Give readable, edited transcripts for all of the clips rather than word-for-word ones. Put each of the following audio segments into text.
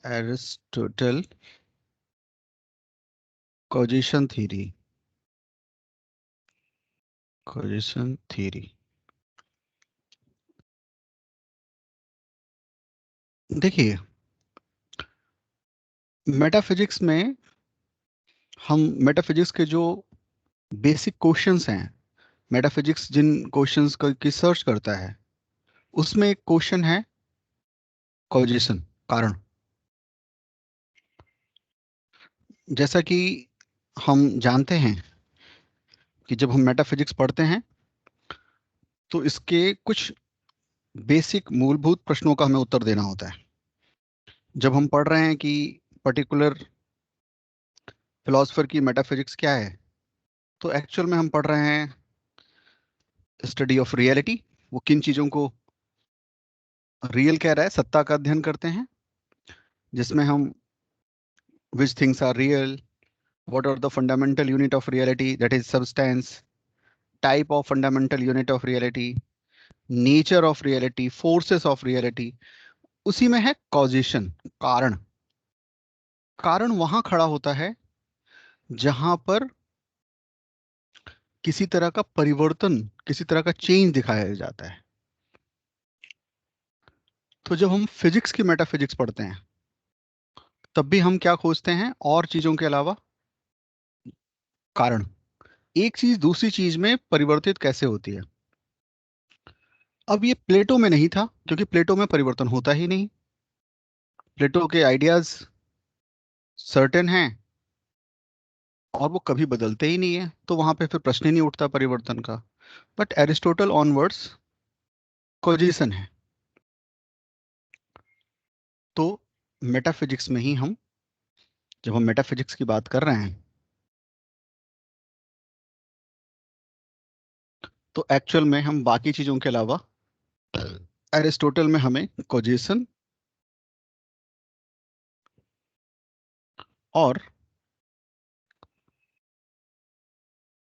Aristotle causation theory. Causation theory देखिए, metaphysics में हम मेटाफिजिक्स के जो बेसिक क्वेश्चंस हैं, मेटाफिजिक्स जिन क्वेश्चंस की सर्च करता है, उसमें एक क्वेश्चन है कॉजेशन, कारण। जैसा कि हम जानते हैं कि जब हम मेटाफिजिक्स पढ़ते हैं तो इसके कुछ बेसिक मूलभूत प्रश्नों का हमें उत्तर देना होता है। जब हम पढ़ रहे हैं कि पर्टिकुलर फिलोसफर की मेटाफिजिक्स क्या है, तो एक्चुअल में हम पढ़ रहे हैं स्टडी ऑफ रियलिटी। वो किन चीज़ों को रियल कह रहा है, सत्ता का अध्ययन करते हैं, जिसमें हम which things are real, what are the fundamental unit of reality, that is substance, type of fundamental unit of reality, nature of reality, forces of reality। उसी में है causation, कारण। कारण वहां खड़ा होता है जहां पर किसी तरह का परिवर्तन, किसी तरह का चेंज दिखाया जाता है। तो जब हम फिजिक्स की मेटाफिजिक्स पढ़ते हैं तब भी हम क्या खोजते हैं और चीजों के अलावा? कारण। एक चीज दूसरी चीज में परिवर्तित कैसे होती है। अब ये प्लेटो में नहीं था, क्योंकि प्लेटो में परिवर्तन होता ही नहीं। प्लेटो के आइडियाज सर्टेन हैं और वो कभी बदलते ही नहीं है, तो वहां पे फिर प्रश्न ही नहीं उठता परिवर्तन का। बट एरिस्टोटल ऑनवर्ड्स कॉजेशन है। तो मेटाफिजिक्स में ही हम, जब हम मेटाफिजिक्स की बात कर रहे हैं, तो एक्चुअल में हम बाकी चीजों के अलावा एरिस्टोटल में हमें कॉजेशन और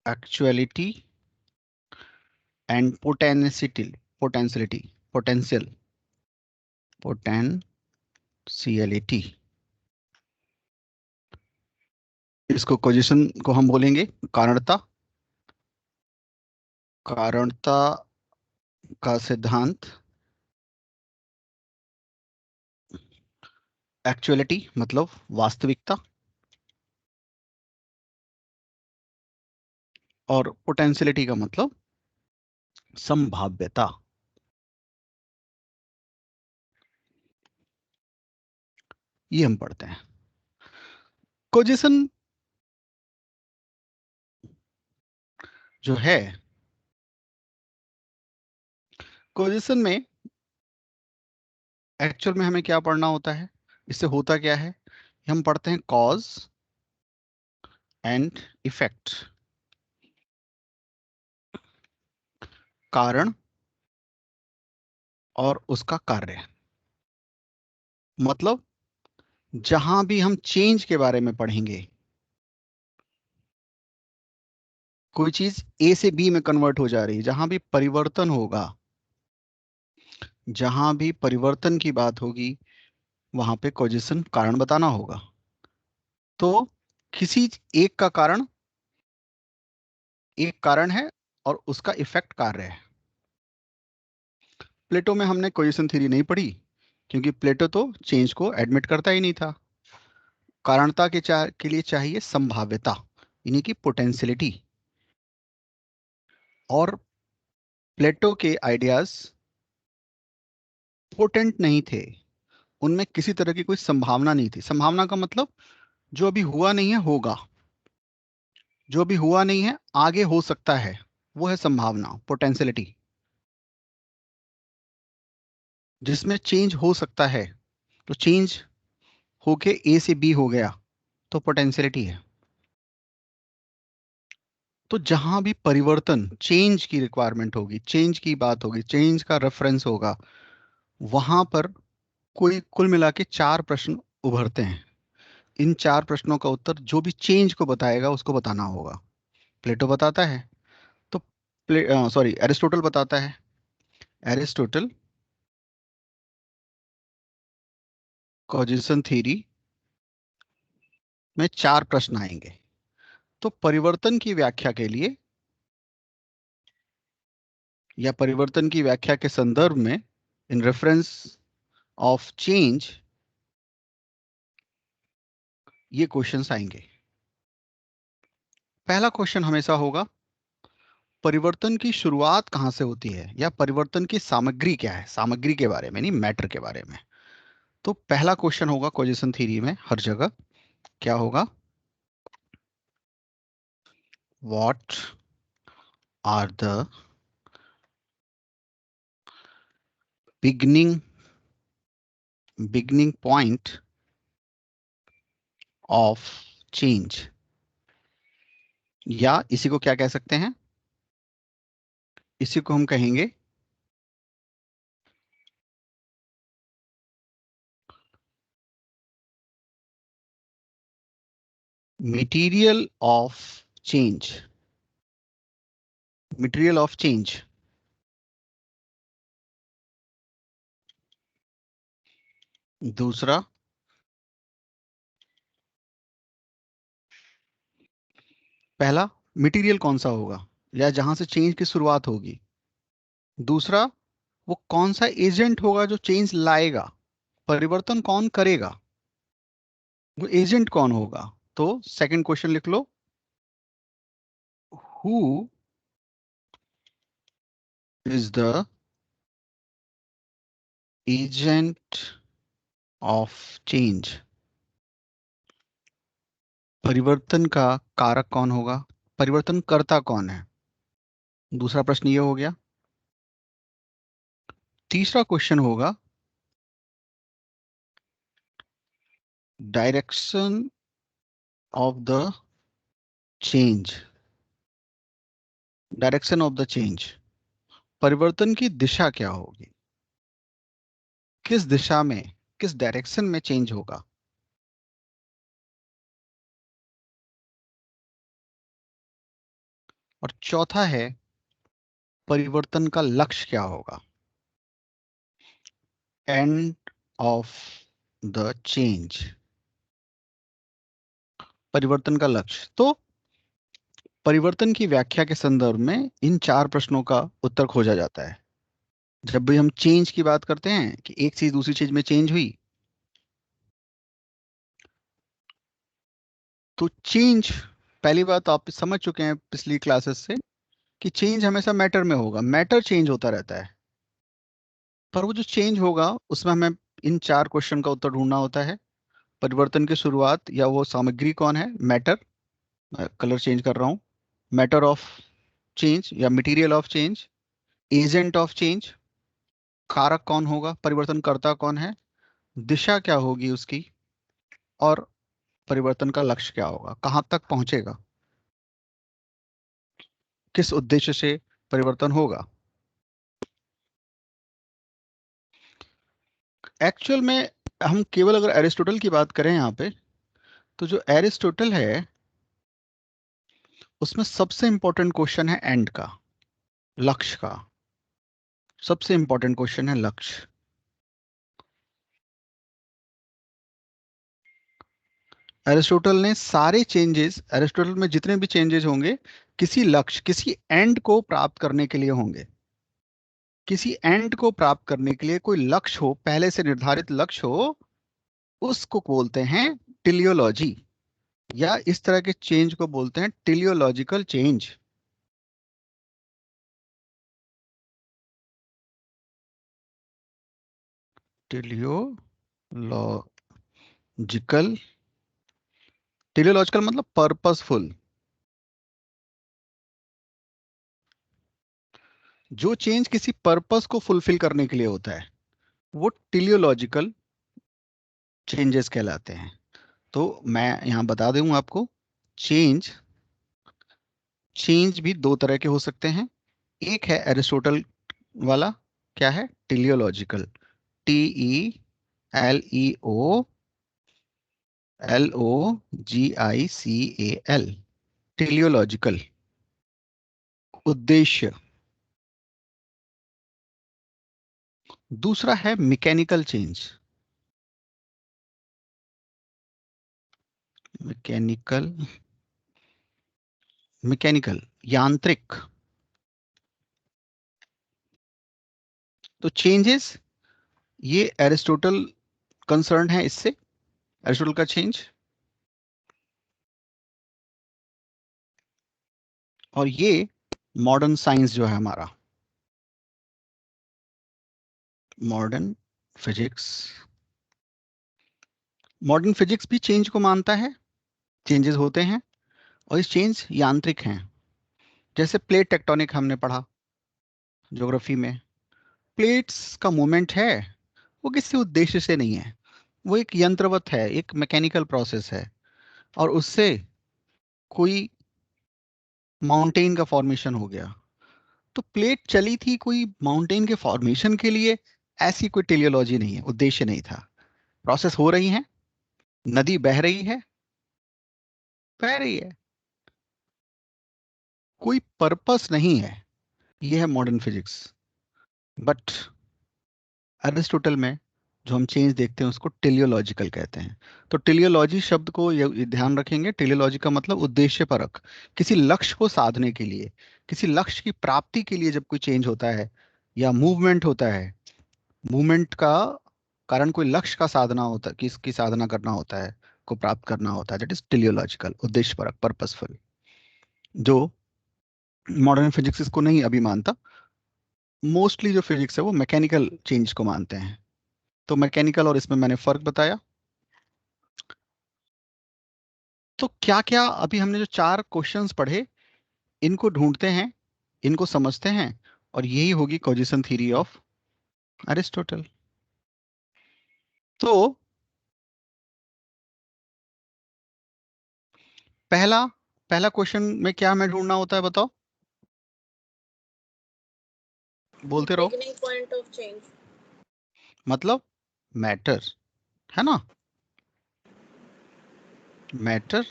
एक्चुअलिटी एंड पोटेंशियलिटी पोटेंशियलिटी, इसको कॉजेशन को हम बोलेंगे कारणता। कारणता का सिद्धांत, एक्चुअलिटी मतलब वास्तविकता, और पोटेंशियलिटी का मतलब संभाव्यता। ये हम पढ़ते हैं। कोजेशन जो है, कोजेशन में एक्चुअल में हमें क्या पढ़ना होता है, इससे होता क्या है, हम पढ़ते हैं कॉज एंड इफेक्ट, कारण और उसका कार्य। मतलब जहां भी हम चेंज के बारे में पढ़ेंगे, कोई चीज ए से बी में कन्वर्ट हो जा रही है, जहां भी परिवर्तन होगा, जहां भी परिवर्तन की बात होगी, वहां पे कोजेशन कारण बताना होगा। तो किसी एक का कारण एक कारण है और उसका इफेक्ट कार्य है। प्लेटो में हमने कोजेशन थ्योरी नहीं पढ़ी, क्योंकि प्लेटो तो चेंज को एडमिट करता ही नहीं था। कारणता के लिए चाहिए संभाव्यता, यानी कि पोटेंशियलिटी। और प्लेटो के आइडियाज पोटेंट नहीं थे, उनमें किसी तरह की कोई संभावना नहीं थी। संभावना का मतलब जो अभी हुआ नहीं है होगा, जो अभी हुआ नहीं है आगे हो सकता है, वो है संभावना, पोटेंशियलिटी। जिसमें चेंज हो सकता है, तो चेंज होके ए से बी हो गया, तो पोटेंशियलिटी है। तो जहां भी परिवर्तन, चेंज की रिक्वायरमेंट होगी, चेंज की बात होगी, चेंज का रेफरेंस होगा, वहां पर कोई कुल मिला के चार प्रश्न उभरते हैं। इन चार प्रश्नों का उत्तर जो भी चेंज को बताएगा उसको बताना होगा। प्लेटो बताता है, तो एरिस्टोटल बताता है। एरिस्टोटल कॉजेशन थ्योरी में 4 प्रश्न आएंगे। तो परिवर्तन की व्याख्या के लिए या परिवर्तन की व्याख्या के संदर्भ में, इन रेफरेंस ऑफ चेंज, ये क्वेश्चंस आएंगे। पहला क्वेश्चन हमेशा होगा, परिवर्तन की शुरुआत कहां से होती है, या परिवर्तन की सामग्री क्या है। सामग्री के बारे में नहीं, मैटर के बारे में। तो पहला क्वेश्चन होगा कॉजेशन थ्योरी में हर जगह क्या होगा, what are the beginning point of change, या इसी को क्या कह सकते हैं, इसी को हम कहेंगे material of change. Material of change. दूसरा, पहला मटेरियल कौन सा होगा, या जहां से चेंज की शुरुआत होगी। दूसरा, वो कौन सा एजेंट होगा जो चेंज लाएगा, परिवर्तन कौन करेगा, वो एजेंट कौन होगा। तो सेकंड क्वेश्चन लिख लो, who is the agent of change. परिवर्तन का कारक कौन होगा, परिवर्तन करता कौन है। दूसरा प्रश्न ये हो गया। तीसरा क्वेश्चन होगा, direction of the change. Direction of the change, परिवर्तन की दिशा क्या होगी, किस दिशा में, किस डायरेक्शन में चेंज होगा। और चौथा है, परिवर्तन का लक्ष्य क्या होगा, एंड ऑफ द चेंज, परिवर्तन का लक्ष्य। तो परिवर्तन की व्याख्या के संदर्भ में इन 4 प्रश्नों का उत्तर खोजा जाता है। जब भी हम चेंज की बात करते हैं कि एक चीज दूसरी चीज में चेंज हुई, तो चेंज, पहली बात आप समझ चुके हैं पिछली क्लासेस से कि चेंज हमेशा मैटर में होगा, मैटर चेंज होता रहता है। पर वो जो चेंज होगा उसमें हमें इन 4 क्वेश्चन का उत्तर ढूंढना होता है। परिवर्तन की शुरुआत या वो सामग्री कौन है, मैटर, कलर चेंज कर रहा हूं, मैटर ऑफ चेंज या material of change, agent of change, कारक कौन होगा, परिवर्तन करता कौन है, दिशा क्या होगी उसकी, और परिवर्तन का लक्ष्य क्या होगा, कहां तक पहुंचेगा, किस उद्देश्य से परिवर्तन होगा। एक्चुअल में हम केवल अगर एरिस्टोटल की बात करें यहाँ पे, तो जो एरिस्टोटल है उसमें सबसे इंपॉर्टेंट क्वेश्चन है एंड का, लक्ष्य का। सबसे इंपॉर्टेंट क्वेश्चन है लक्ष्य। एरिस्टोटल ने सारे चेंजेस, एरिस्टोटल में जितने भी चेंजेस होंगे किसी लक्ष्य, किसी एंड को प्राप्त करने के लिए होंगे। किसी एंड को प्राप्त करने के लिए कोई लक्ष्य हो, पहले से निर्धारित लक्ष्य हो, उसको बोलते हैं टिलियोलॉजी, या इस तरह के चेंज को बोलते हैं टिलियोलॉजिकल चेंज। टिलियोलॉजिकल, टिलियोलॉजिकल मतलब पर्पसफुल। जो चेंज किसी पर्पस को फुलफिल करने के लिए होता है वो टिलियोलॉजिकल चेंजेस कहलाते हैं। तो मैं यहां बता दूं आपको, चेंज, चेंज भी 2 तरह के हो सकते हैं। एक है एरिस्टोटल वाला, क्या है, टिलियोलॉजिकल, TELEOLOGICAL, टिलियोलॉजिकल। उद्देश्य। दूसरा है मैकेनिकल चेंज। मैकेनिकल, मैकेनिकल यांत्रिक। तो चेंजेस, ये एरिस्टोटल कंसर्न है इससे, एरिस्टोटल का चेंज। और ये मॉडर्न साइंस जो है हमारा, मॉडर्न फिजिक्स, मॉडर्न फिजिक्स भी चेंज को मानता है, चेंजेस होते हैं और इस चेंज यांत्रिक हैं। जैसे प्लेट टेक्टोनिक हमने पढ़ा ज्योग्राफी में, प्लेट्स का मूवमेंट है, वो किसी उद्देश्य से नहीं है, वो एक यंत्रवत है, एक मैकेनिकल प्रोसेस है, और उससे कोई माउंटेन का फॉर्मेशन हो गया। तो प्लेट चली थी कोई माउंटेन के फॉर्मेशन के लिए, ऐसी कोई टेलियोलॉजी नहीं है, उद्देश्य नहीं था। प्रोसेस हो रही है, नदी बह रही है, बह रही है, कोई पर्पस नहीं है। ये है मॉडर्न फिजिक्स। बट अरिस्टोटल में जो हम चेंज देखते हैं उसको टेलियोलॉजिकल कहते हैं। तो टेलियोलॉजी शब्द को ये ध्यान रखेंगे, टेलियोलॉजी का मतलब उद्देश्य परक, किसी लक्ष्य को साधने के लिए, किसी लक्ष्य की प्राप्ति के लिए जब कोई चेंज होता है या मूवमेंट होता है, मूवमेंट का कारण कोई लक्ष्य का साधना होता है, किसकी साधना करना होता है, को प्राप्त करना होता है, दैट इज टेलियोलॉजिकल, उद्देश्य परक, पर्पसफुल। जो मॉडर्न फिजिक्स इसको नहीं अभी मानता, मोस्टली जो फिजिक्स है वो मैकेनिकल चेंज को मानते हैं। तो मैकेनिकल और इसमें मैंने फर्क बताया। तो क्या क्या अभी हमने जो चार क्वेश्चंस पढ़े, इनको ढूंढते हैं, इनको समझते हैं, और यही होगी कॉजिशन थ्योरी ऑफ अरिस्टोटल। तो पहला पहला क्वेश्चन में क्या हमें ढूंढना होता है, बताओ, बोलते रहो। बिगिनिंग पॉइंट ऑफ चेंज, मतलब मैटर, है ना, मैटर,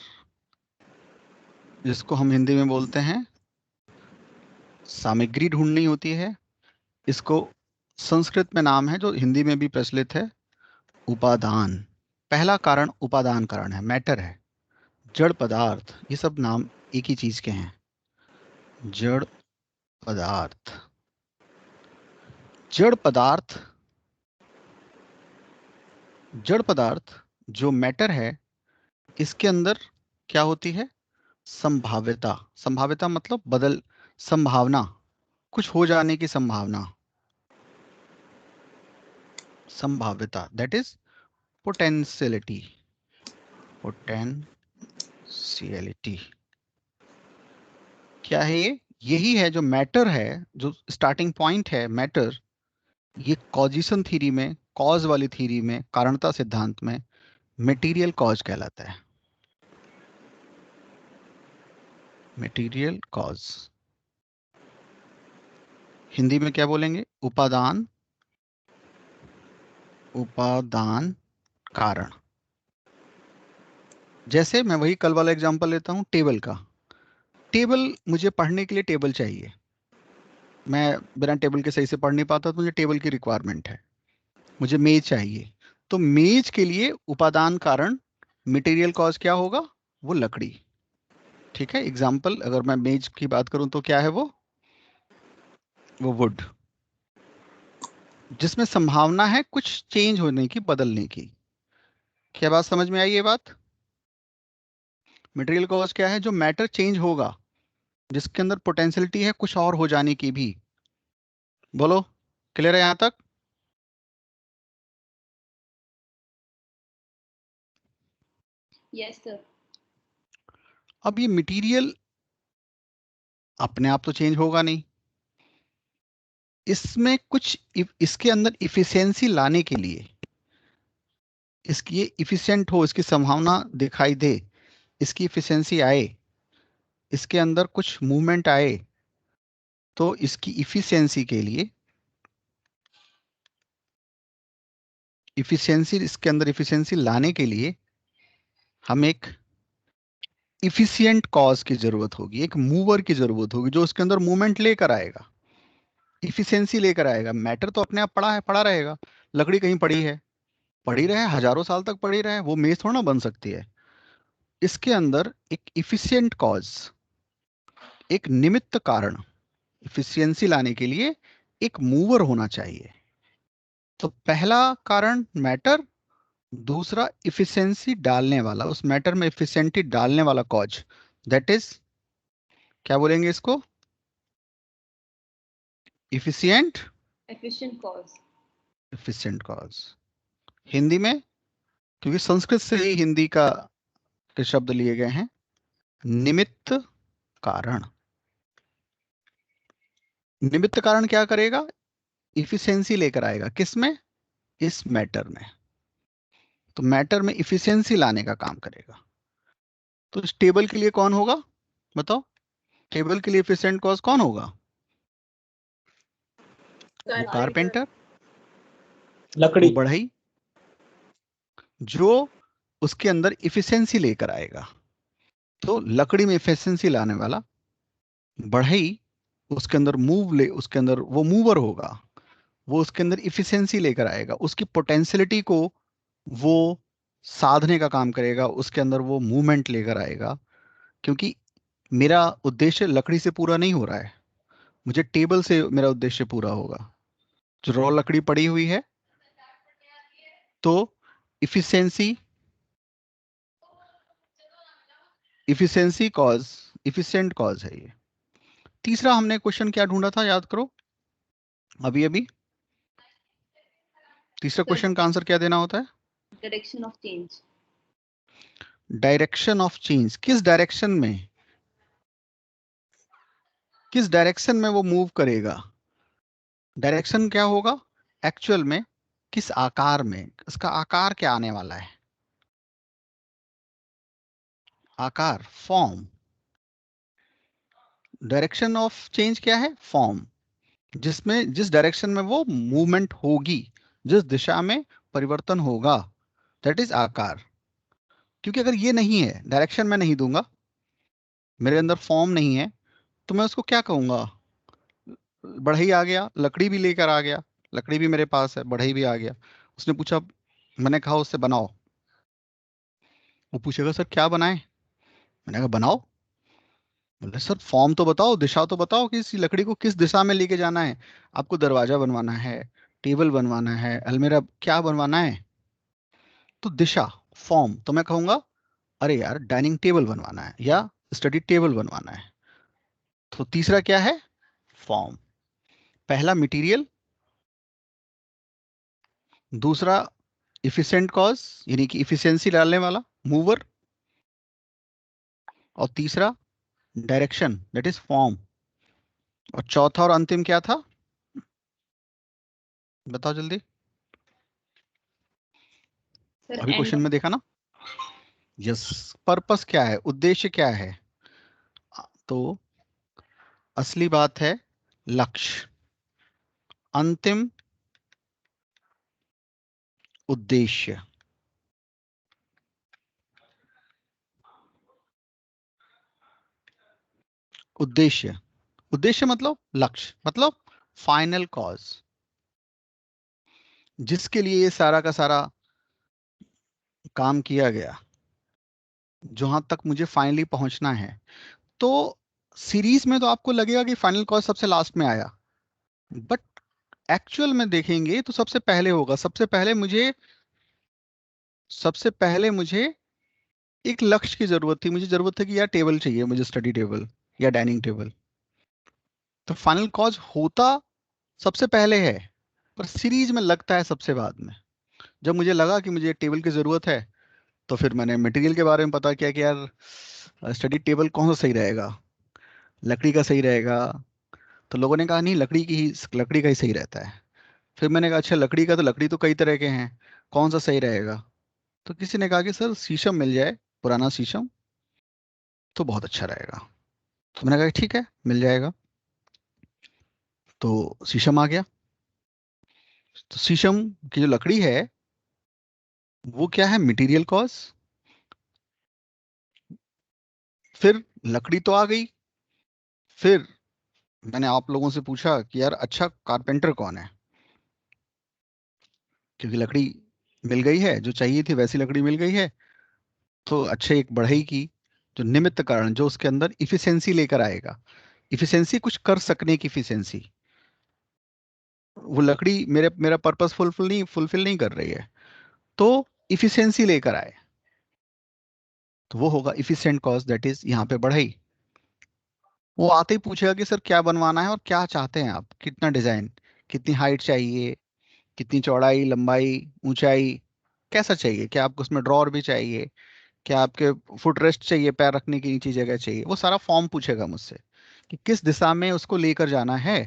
जिसको हम हिंदी में बोलते हैं सामग्री, ढूंढनी होती है। इसको संस्कृत में नाम है जो हिंदी में भी प्रचलित है, उपादान। पहला कारण उपादान कारण है, मैटर है। जड़ पदार्थ, ये सब नाम एक ही चीज के हैं, जड़ पदार्थ। जड़ पदार्थ, जड़ पदार्थ जो मैटर है, इसके अंदर क्या होती है, संभाव्यता। संभाव्यता मतलब बदल, संभावना, कुछ हो जाने की संभावना, संभाव्यता, दैट इज पोटेंशियलिटी, पोटेंशियलिटी। क्या है ये, यही है जो मैटर है, जो स्टार्टिंग पॉइंट है मैटर। ये कॉजिशन थ्योरी में, कॉज वाली थ्योरी में, कारणता सिद्धांत में मटेरियल कॉज कहलाता है, मटेरियल कॉज। हिंदी में क्या बोलेंगे, उपादान, उपादान कारण। जैसे मैं वही कल वाला एग्जांपल लेता हूं, टेबल का। टेबल, मुझे पढ़ने के लिए टेबल चाहिए, मैं बिना टेबल के सही से पढ़ नहीं पाता, तो मुझे टेबल की रिक्वायरमेंट है। मुझे मेज चाहिए, तो मेज के लिए उपादान कारण, मटेरियल कॉज क्या होगा, वो लकड़ी। ठीक है, एग्जाम्पल अगर मैं मेज की बात करूं तो क्या है वो वुड, जिसमें संभावना है कुछ चेंज होने की, बदलने की। क्या बात समझ में आई ये बात? मटेरियल कॉज क्या है, जो मैटर चेंज होगा, जिसके अंदर पोटेंशियलिटी है कुछ और हो जाने की भी। बोलो, क्लियर है यहां तक? Yes sir. अब ये मटेरियल अपने आप तो चेंज होगा नहीं, इसमें कुछ इसके अंदर इफिशियंसी लाने के लिए, इसकी ये इफिशिएंट हो, इसकी संभावना दिखाई दे, इसकी इफिशियंसी आए, इसके अंदर कुछ मूवमेंट आए, तो इसकी इफिशियंसी के लिए, इफिशियंसी, इसके अंदर इफिशियंसी लाने के लिए हम एक इफिशिएंट कॉज की जरूरत होगी, एक मूवर की जरूरत होगी, जो उसके अंदर मूवमेंट लेकर आएगा, इफिशियंसी लेकर आएगा। मैटर तो अपने आप पड़ा है, पड़ा रहेगा। लकड़ी कहीं पड़ी है, पड़ी रहे, हजारों साल तक पड़ी रहे, वो मेज थोड़ा ना बन सकती है। इसके अंदर एक इफिशिएंट कॉज, एक निमित्त कारण, इफिशियंसी लाने के लिए एक मूवर होना चाहिए। तो पहला कारण मैटर, दूसरा इफिशियंसी डालने वाला, उस मैटर में इफिशियंटी डालने वाला कॉज, दैट इज, क्या बोलेंगे इसको? Efficient efficient cause. Efficient cause Hindi में, क्योंकि संस्कृत से ही हिंदी का के शब्द लिए गए हैं, निमित्त कारण। निमित्त कारण क्या करेगा? इफिशियंसी लेकर आएगा, किसमें? इस मैटर में। तो मैटर में इफिशियंसी लाने का काम करेगा। तो इस टेबल के लिए कौन होगा बताओ? टेबल के लिए इफिशिएंट कॉज कौन होगा? वो कारपेंटर, वो लकड़ी। बढ़ई, जो उसके अंदर इफिशियंसी लेकर आएगा। तो लकड़ी में इफिशियंसी लाने वाला बढ़ई, उसके अंदर उसके अंदर वो मूवर होगा, वो उसके अंदर इफिशियंसी लेकर आएगा, उसकी पोटेंशियलिटी को वो साधने का काम करेगा, उसके अंदर वो मूवमेंट लेकर आएगा। क्योंकि मेरा उद्देश्य लकड़ी से पूरा नहीं हो रहा है, मुझे टेबल से मेरा उद्देश्य पूरा होगा। जो रॉ लकड़ी पड़ी हुई है, तो efficiency, efficiency cause, efficient cause है ये। तीसरा हमने क्वेश्चन क्या ढूंढा था, याद करो अभी अभी? तीसरा क्वेश्चन का आंसर क्या देना होता है? Direction of change. Direction of change, किस डायरेक्शन में, किस डायरेक्शन में वो मूव करेगा? डायरेक्शन क्या होगा एक्चुअल में? किस आकार में, उसका आकार क्या आने वाला है? आकार, फॉर्म। डायरेक्शन ऑफ चेंज क्या है? फॉर्म, जिसमें जिस डायरेक्शन में वो मूवमेंट होगी, जिस दिशा में परिवर्तन होगा, दैट इज आकार। क्योंकि अगर ये नहीं है, डायरेक्शन मैं नहीं दूंगा, मेरे अंदर फॉर्म नहीं है, तो मैं उसको क्या कहूंगा? बढ़ई आ गया, लकड़ी भी लेकर आ गया, लकड़ी भी मेरे पास है, बढ़ई भी आ गया, उसने पूछा, मैंने कहा उससे बनाओ, वो पूछेगा सर क्या बनाए? मैंने कहा बनाओ। बोले सर फॉर्म तो बताओ, दिशा तो बताओ कि इस लकड़ी को किस दिशा में लेके जाना है। आपको दरवाजा बनवाना है, टेबल बनवाना है, अलमीरा, क्या बनवाना है? तो दिशा, फॉर्म, तो मैं कहूंगा अरे यार डाइनिंग टेबल बनवाना है या स्टडी टेबल बनवाना है। तो तीसरा क्या है? फॉर्म। पहला मटेरियल, दूसरा इफिशिएंट कॉज यानी कि इफिशियंसी डालने वाला मूवर, और तीसरा डायरेक्शन दैट इज फॉर्म, और चौथा और अंतिम क्या था बताओ जल्दी? सर अभी एंड। क्वेश्चन में देखा ना? यस, पर्पस क्या है, उद्देश्य क्या है? तो असली बात है लक्ष्य, अंतिम उद्देश्य। उद्देश्य, उद्देश्य मतलब लक्ष्य, मतलब फाइनल कॉज, जिसके लिए ये सारा का सारा काम किया गया, जहां तक मुझे फाइनली पहुंचना है। तो सीरीज में तो आपको लगेगा कि फाइनल कॉज सबसे लास्ट में आया, बट एक्चुअल में देखेंगे तो सबसे पहले होगा। सबसे पहले मुझे एक लक्ष्य की जरूरत थी, मुझे जरूरत थी कि यार टेबल चाहिए मुझे, स्टडी टेबल या डाइनिंग टेबल। तो फाइनल कॉज होता सबसे पहले है, पर सीरीज में लगता है सबसे बाद में। जब मुझे लगा कि मुझे टेबल की जरूरत है, तो फिर मैंने मटेरियल के बारे में पता किया कि यार स्टडी टेबल कौन सा सही रहेगा, लकड़ी का सही रहेगा। तो लोगों ने कहा नहीं, लकड़ी का ही सही रहता है। फिर मैंने कहा अच्छा लकड़ी का, तो लकड़ी तो कई तरह के हैं, कौन सा सही रहेगा? तो किसी ने कहा कि सर शीशम मिल जाए, पुराना शीशम, तो बहुत अच्छा रहेगा। तो मैंने कहा ठीक है मिल जाएगा। तो शीशम आ गया। तो शीशम की जो लकड़ी है वो क्या है? Material cause. फिर लकड़ी तो आ गई, फिर मैंने आप लोगों से पूछा कि यार अच्छा कारपेंटर कौन है, क्योंकि लकड़ी मिल गई है, जो चाहिए थी वैसी लकड़ी मिल गई है। तो अच्छा, एक बढ़ई की जो निमित्त कारण, जो उसके अंदर इफिशिएंसी लेकर आएगा, इफिशिएंसी कुछ कर सकने की इफिशिएंसी, वो लकड़ी मेरा पर्पस फुलफिल नहीं कर रही है, तो इफिशिएंसी लेकर आए, तो वो होगा इफिशिएंट कॉज, दैट इज यहाँ पे बढ़ई। वो आते ही पूछेगा कि सर क्या बनवाना है और क्या चाहते हैं आप, कितना डिजाइन, कितनी हाइट चाहिए, कितनी चौड़ाई, लंबाई, ऊंचाई, कैसा चाहिए, क्या आपको उसमें ड्रॉअर भी चाहिए, क्या आपके फुट रेस्ट चाहिए, पैर रखने की नीचे जगह चाहिए, वो सारा फॉर्म पूछेगा मुझसे कि किस दिशा में उसको लेकर जाना है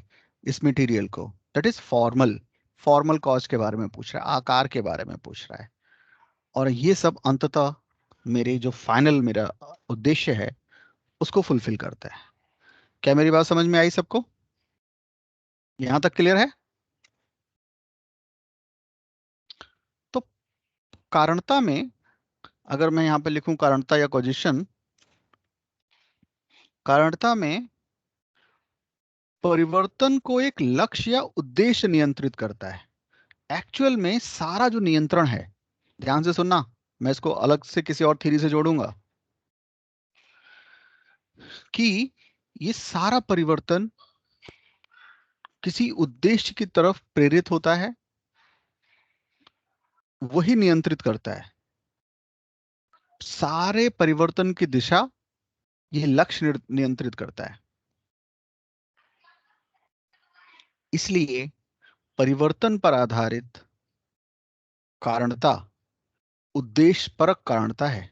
इस मटेरियल को। That is formal, formal cause के बारे में पूछ रहा है, आकार के बारे में पूछ रहा है। और ये सब अंततः मेरे जो फाइनल मेरा उद्देश्य है उसको फुलफिल करता है। क्या मेरी बात समझ में आई सबको? यहां तक क्लियर है? तो कारणता में, अगर मैं यहां पे लिखूं कारणता या कॉजिशन, कारणता में परिवर्तन को एक लक्ष्य या उद्देश्य नियंत्रित करता है। एक्चुअल में सारा जो नियंत्रण है, ध्यान से सुनना, मैं इसको अलग से किसी और थ्योरी से जोड़ूंगा, कि ये सारा परिवर्तन किसी उद्देश्य की तरफ प्रेरित होता है, वही नियंत्रित करता है। सारे परिवर्तन की दिशा यह लक्ष्य नियंत्रित करता है। इसलिए परिवर्तन पर आधारित कारणता उद्देश्य परक कारणता है।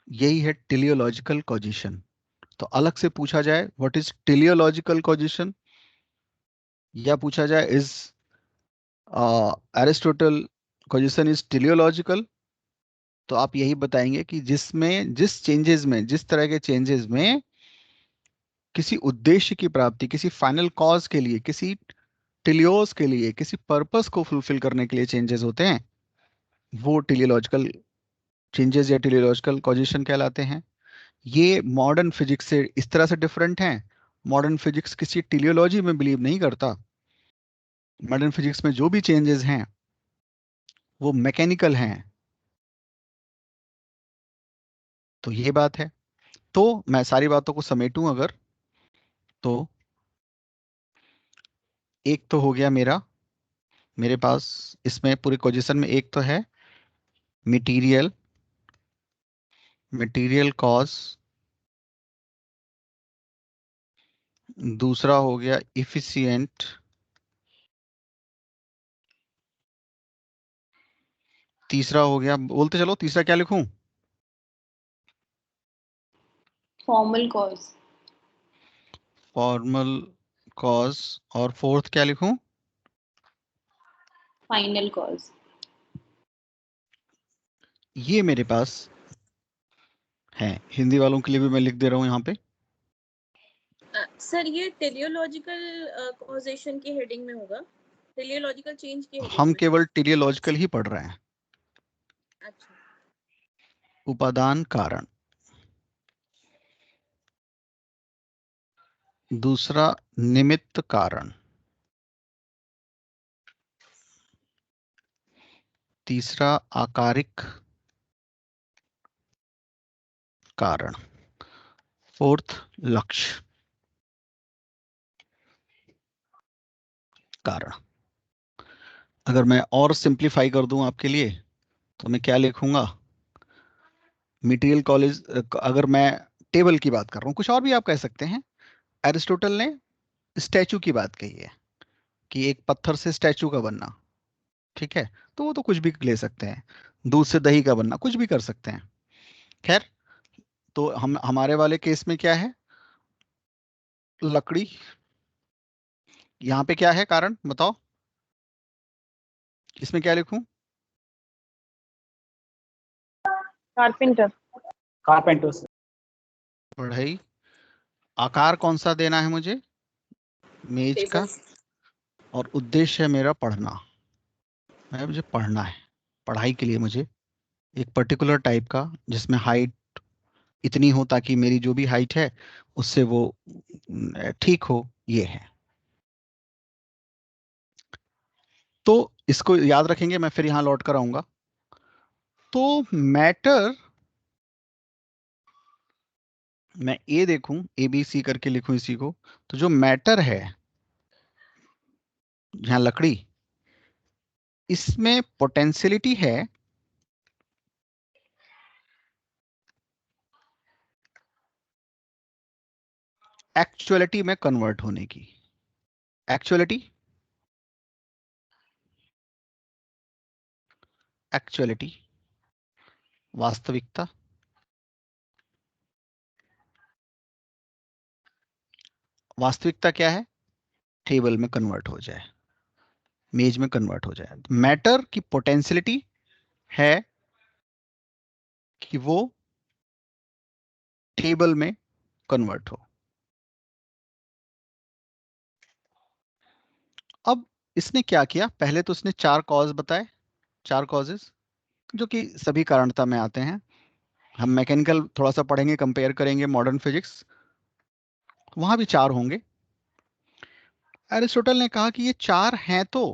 यही है टेलियोलॉजिकल कॉजिशन। तो अलग से पूछा जाए व्हाट इज टेलियोलॉजिकल कॉजिशन, या पूछा जाए इज एरिस्टोटल कॉजिशन इज टेलियोलॉजिकल, तो आप यही बताएंगे कि जिसमें जिस चेंजेस में, जिस तरह के चेंजेस में किसी उद्देश्य की प्राप्ति, किसी फाइनल कॉज के लिए, किसी टेलियोस के लिए, किसी पर्पस को फुलफिल करने के लिए चेंजेस होते हैं, वो टेलियोलॉजिकल चेंजेस या टेलियोलॉजिकल कॉजिशन कहलाते हैं। ये मॉडर्न फिजिक्स से इस तरह से डिफरेंट हैं। मॉडर्न फिजिक्स किसी टेलियोलॉजी में बिलीव नहीं करता। मॉडर्न फिजिक्स में जो भी चेंजेस हैं वो मैकेनिकल हैं। तो ये बात है। तो मैं सारी बातों को समेटूं अगर, तो एक तो हो गया मेरे पास इसमें पूरी पोजीशन में, एक तो है मटेरियल, मटेरियल कॉज, दूसरा हो गया इफिशिएंट, तीसरा हो गया, बोलते चलो तीसरा क्या लिखूं? Formal cause. Formal cause. और फोर्थ क्या लिखूं? Final cause. ये मेरे पास है, हिंदी वालों के लिए भी मैं लिख दे रहा हूं यहाँ पे। सर ये टेलियोलॉजिकल कॉजेशन की हेडिंग में होगा, टेलियोलॉजिकल चेंज की हेडिंग हम में। केवल टेलियोलॉजिकल ही पढ़ रहे हैं। अच्छा, उपादान कारण, दूसरा निमित्त कारण, तीसरा आकारिक कारण, फोर्थ लक्ष्य कारण। अगर मैं और सिंप्लीफाई कर दूं आपके लिए, तो मैं क्या लिखूंगा? मटेरियल कॉलेज, अगर मैं टेबल की बात कर रहा हूं, कुछ और भी आप कह सकते हैं। एरिस्टोटल ने स्टैचू की बात कही है कि एक पत्थर से स्टैचू का बनना, ठीक है, तो वो तो कुछ भी ले सकते हैं। दूध से दही का बनना, कुछ भी कर सकते हैं। खैर, तो हम हमारे वाले केस में क्या है? लकड़ी। यहाँ पे क्या है कारण, बताओ, इसमें क्या लिखूं? कारपेंटर। कारपेंटर्स। बढ़ई। आकार कौन सा देना है मुझे? मेज का। और उद्देश्य है मेरा पढ़ना, मुझे पढ़ना है। पढ़ाई के लिए मुझे एक पर्टिकुलर टाइप का, जिसमें हाइट इतनी हो ताकि मेरी जो भी हाइट है उससे वो ठीक हो, ये है। तो इसको याद रखेंगे, मैं फिर यहाँ लौट कर आऊंगा। तो मैटर मैं ए देखूं, ए बी सी करके लिखूं इसी को, तो जो मैटर है यहां लकड़ी, इसमें पोटेंशियलिटी है एक्चुअलिटी में कन्वर्ट होने की। एक्चुअलिटी, एक्चुअलिटी, वास्तविकता, वास्तविकता क्या है? टेबल में कन्वर्ट हो जाए, मेज में कन्वर्ट हो जाए। मैटर की पोटेंशियलिटी है कि वो टेबल में कन्वर्ट हो। अब इसने क्या किया, पहले तो इसने चार कॉज बताए, चार कॉजेस जो कि सभी कारणता में आते हैं। हम मैकेनिकल थोड़ा सा पढ़ेंगे, कंपेयर करेंगे मॉडर्न फिजिक्स, वहां भी चार होंगे। एरिस्टोटल ने कहा कि ये चार हैं तो,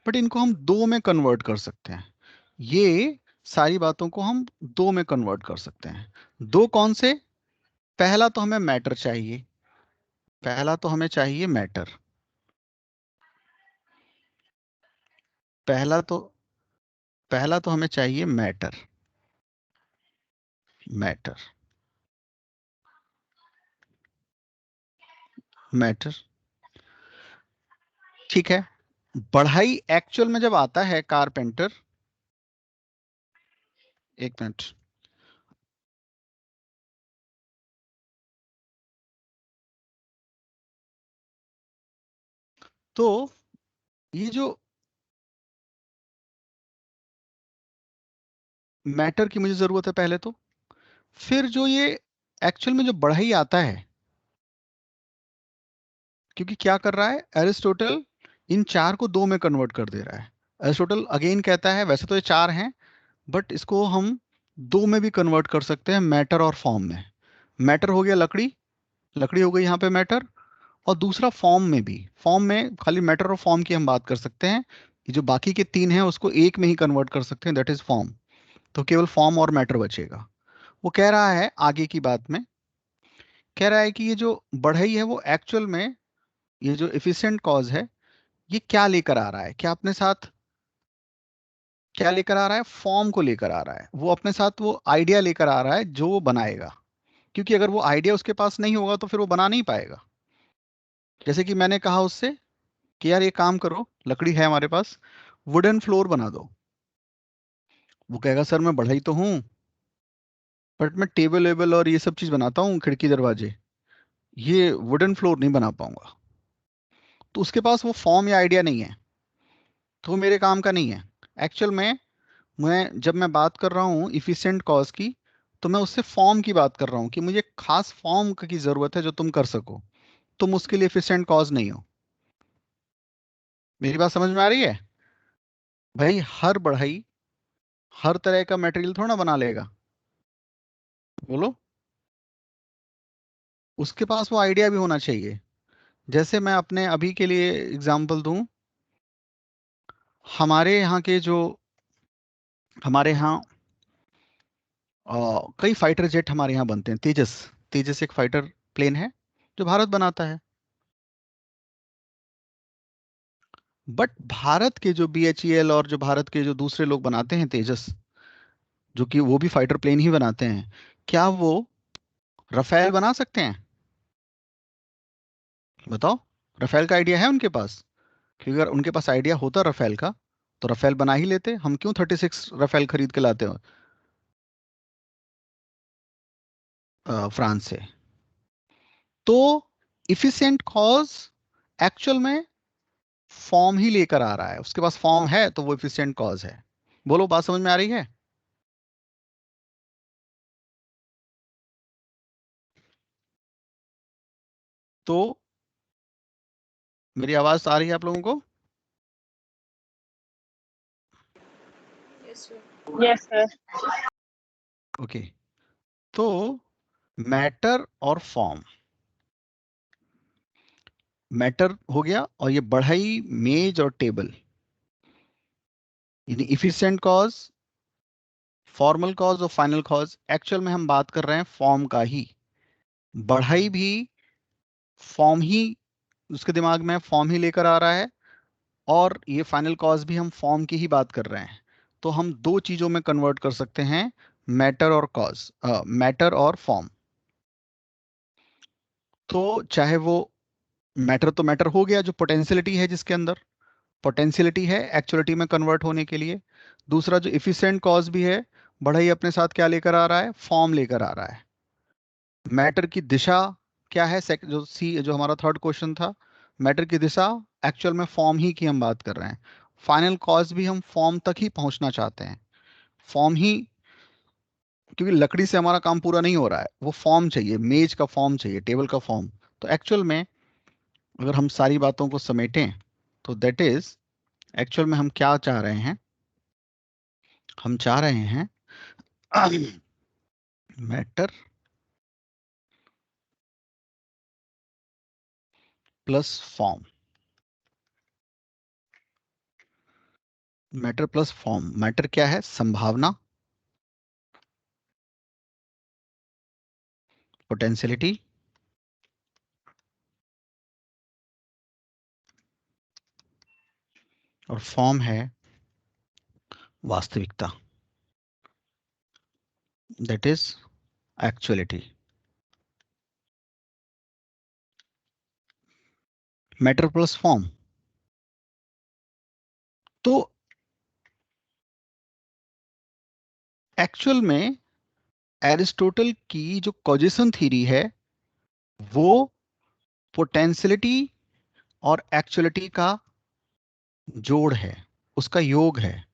बट इनको हम दो में कन्वर्ट कर सकते हैं। ये सारी बातों को हम दो में कन्वर्ट कर सकते हैं। दो कौन से? पहला तो हमें मैटर चाहिए, पहला तो हमें चाहिए मैटर, पहला तो पहला तो हमें चाहिए मैटर, मैटर, मैटर। ठीक है। बढ़ाई एक्चुअल में जब आता है कारपेंटर, एक मिनट, तो ये जो मैटर की मुझे जरूरत है पहले तो, फिर जो ये एक्चुअल में जो बढ़ाई आता है, क्योंकि क्या कर रहा है एरिस्टोटल, इन चार को दो में कन्वर्ट कर दे रहा है। एरिस्टोटल अगेन कहता है वैसे तो ये चार हैं, बट इसको हम दो में भी कन्वर्ट कर सकते हैं, मैटर और फॉर्म में। मैटर हो गया लकड़ी, लकड़ी हो गई यहाँ पे मैटर, और दूसरा फॉर्म में भी, फॉर्म में खाली मैटर और फॉर्म की हम बात कर सकते हैं। ये जो बाकी के तीन हैं उसको एक में ही कन्वर्ट कर सकते हैं, दैट इज फॉर्म। तो केवल फॉर्म और मैटर बचेगा। वो कह रहा है आगे की बात में, कह रहा है कि ये जो बढ़ई है वो एक्चुअल में, ये जो एफिशिएंट कॉज है, ये क्या लेकर आ रहा है, क्या अपने साथ क्या लेकर आ रहा है? फॉर्म को लेकर आ रहा है। वो अपने साथ वो आइडिया लेकर आ रहा है जो वो बनाएगा, क्योंकि अगर वो आइडिया उसके पास नहीं होगा तो फिर वो बना नहीं पाएगा। जैसे कि मैंने कहा उससे कि यार ये काम करो, लकड़ी है हमारे पास, वुडन फ्लोर बना दो। वो कहेगा सर मैं बढ़ई तो हूँ, बट मैं टेबल वेबल और ये सब चीज बनाता हूँ, खिड़की दरवाजे, ये वुडन फ्लोर नहीं बना पाऊंगा। तो उसके पास वो फॉर्म या आइडिया नहीं है, तो वो मेरे काम का नहीं है। एक्चुअल में जब मैं बात कर रहा हूँ इफिशिएंट कॉज की, तो मैं उससे फॉर्म की बात कर रहा हूँ कि मुझे खास फॉर्म की जरूरत है जो तुम कर सको, तुम उसके लिए एफिशिएंट कॉज नहीं हो। मेरी बात समझ में आ रही है? भाई हर बढ़ई हर तरह का मटेरियल थोड़ा ना बना लेगा, बोलो। उसके पास वो आइडिया भी होना चाहिए। जैसे मैं अपने अभी के लिए एग्जांपल दूं, हमारे यहाँ के जो हमारे यहाँ कई फाइटर जेट हमारे यहाँ बनते हैं। तेजस, तेजस एक फाइटर प्लेन है जो भारत बनाता है। बट भारत के जो BHEL और जो भारत के जो दूसरे लोग बनाते हैं तेजस, जो कि वो भी फाइटर प्लेन ही बनाते हैं, क्या वो रफेल बना सकते हैं? बताओ। रफेल का आइडिया है उनके पास? क्योंकि अगर उनके पास आइडिया होता रफेल का, तो रफेल बना ही लेते। हम क्यों 36 रफेल खरीद के लाते हो फ्रांस से? तो इफिशिएंट कॉज एक्चुअल में फॉर्म ही लेकर आ रहा है, उसके पास फॉर्म है तो वो इफिशिएंट कॉज है। बोलो, बात समझ में आ रही है? तो मेरी आवाज आ रही है आप लोगों को? Yes sir. Yes, sir. Okay. तो मैटर और फॉर्म, मैटर हो गया, और ये बढ़ई मेज और टेबल, यानी इफिशिएंट कॉज, फॉर्मल कॉज और फाइनल कॉज। एक्चुअल में हम बात कर रहे हैं फॉर्म का ही। बढ़ई भी फॉर्म ही, उसके दिमाग में फॉर्म ही लेकर आ रहा है, और ये फाइनल कॉज भी हम फॉर्म की ही बात कर रहे हैं। तो हम दो चीजों में कन्वर्ट कर सकते हैं, मैटर और कॉज, मैटर और फॉर्म। तो चाहे वो मैटर, तो मैटर हो गया जो पोटेंशियलिटी है, जिसके अंदर पोटेंशियलिटी है एक्चुअलिटी में कन्वर्ट होने के लिए। दूसरा जो इफिशिएंट कॉज भी है, बढ़ई अपने साथ क्या लेकर आ रहा है, फॉर्म लेकर आ रहा है। मैटर की दिशा क्या है, जो सी, जो हमारा थर्ड क्वेश्चन था, मैटर की दिशा एक्चुअल में फॉर्म ही की हम बात कर रहे हैं। फाइनल कॉज भी हम फॉर्म तक ही पहुंचना चाहते हैं, फॉर्म ही, क्योंकि लकड़ी से हमारा काम पूरा नहीं हो रहा है, वो फॉर्म चाहिए, मेज का फॉर्म चाहिए, टेबल का फॉर्म। तो एक्चुअल में अगर हम सारी बातों को समेटें, तो दैट इज, एक्चुअल में हम क्या चाह रहे हैं, हम चाह रहे हैं matter plus form. Matter plus form, matter क्या है, संभावना, पोटेंशियलिटी, और फॉर्म है वास्तविकता, that is actuality. Matter plus form. तो एक्चुअल में एरिस्टोटल की जो कॉजेशन थ्योरी है, वो पोटेंशियलिटी और एक्चुअलिटी का जोड़ है, उसका योग है,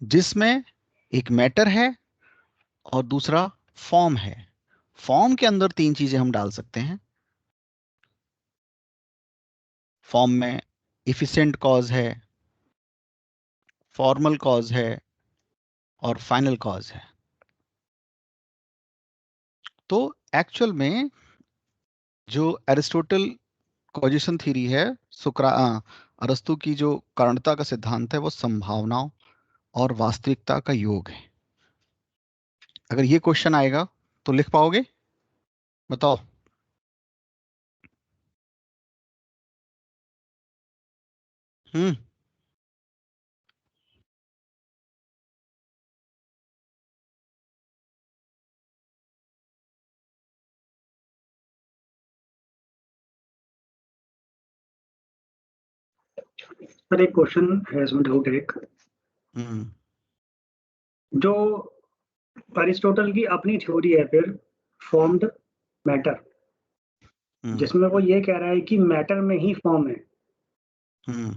जिसमें एक मैटर है और दूसरा फॉर्म है। फॉर्म के अंदर तीन चीजें हम डाल सकते हैं। फॉर्म में इफिशिएंट कॉज है, फॉर्मल कॉज है, और फाइनल कॉज है। तो एक्चुअल में जो एरिस्टोटल कॉजेशन थ्योरी है, अरस्तु की जो कारणता का सिद्धांत है, वो संभावनाओं और वास्तविकता का योग है। अगर ये क्वेश्चन आएगा तो लिख पाओगे, बताओ। हम्म। सर एक क्वेश्चन है इसमें, डाउट है एक। हम्म। जो अरिस्टोटल की अपनी थ्योरी है फिर, फॉर्म्ड मैटर, हम्म। जिसमें वो ये कह रहा है कि मैटर में ही फॉर्म है। हम्म।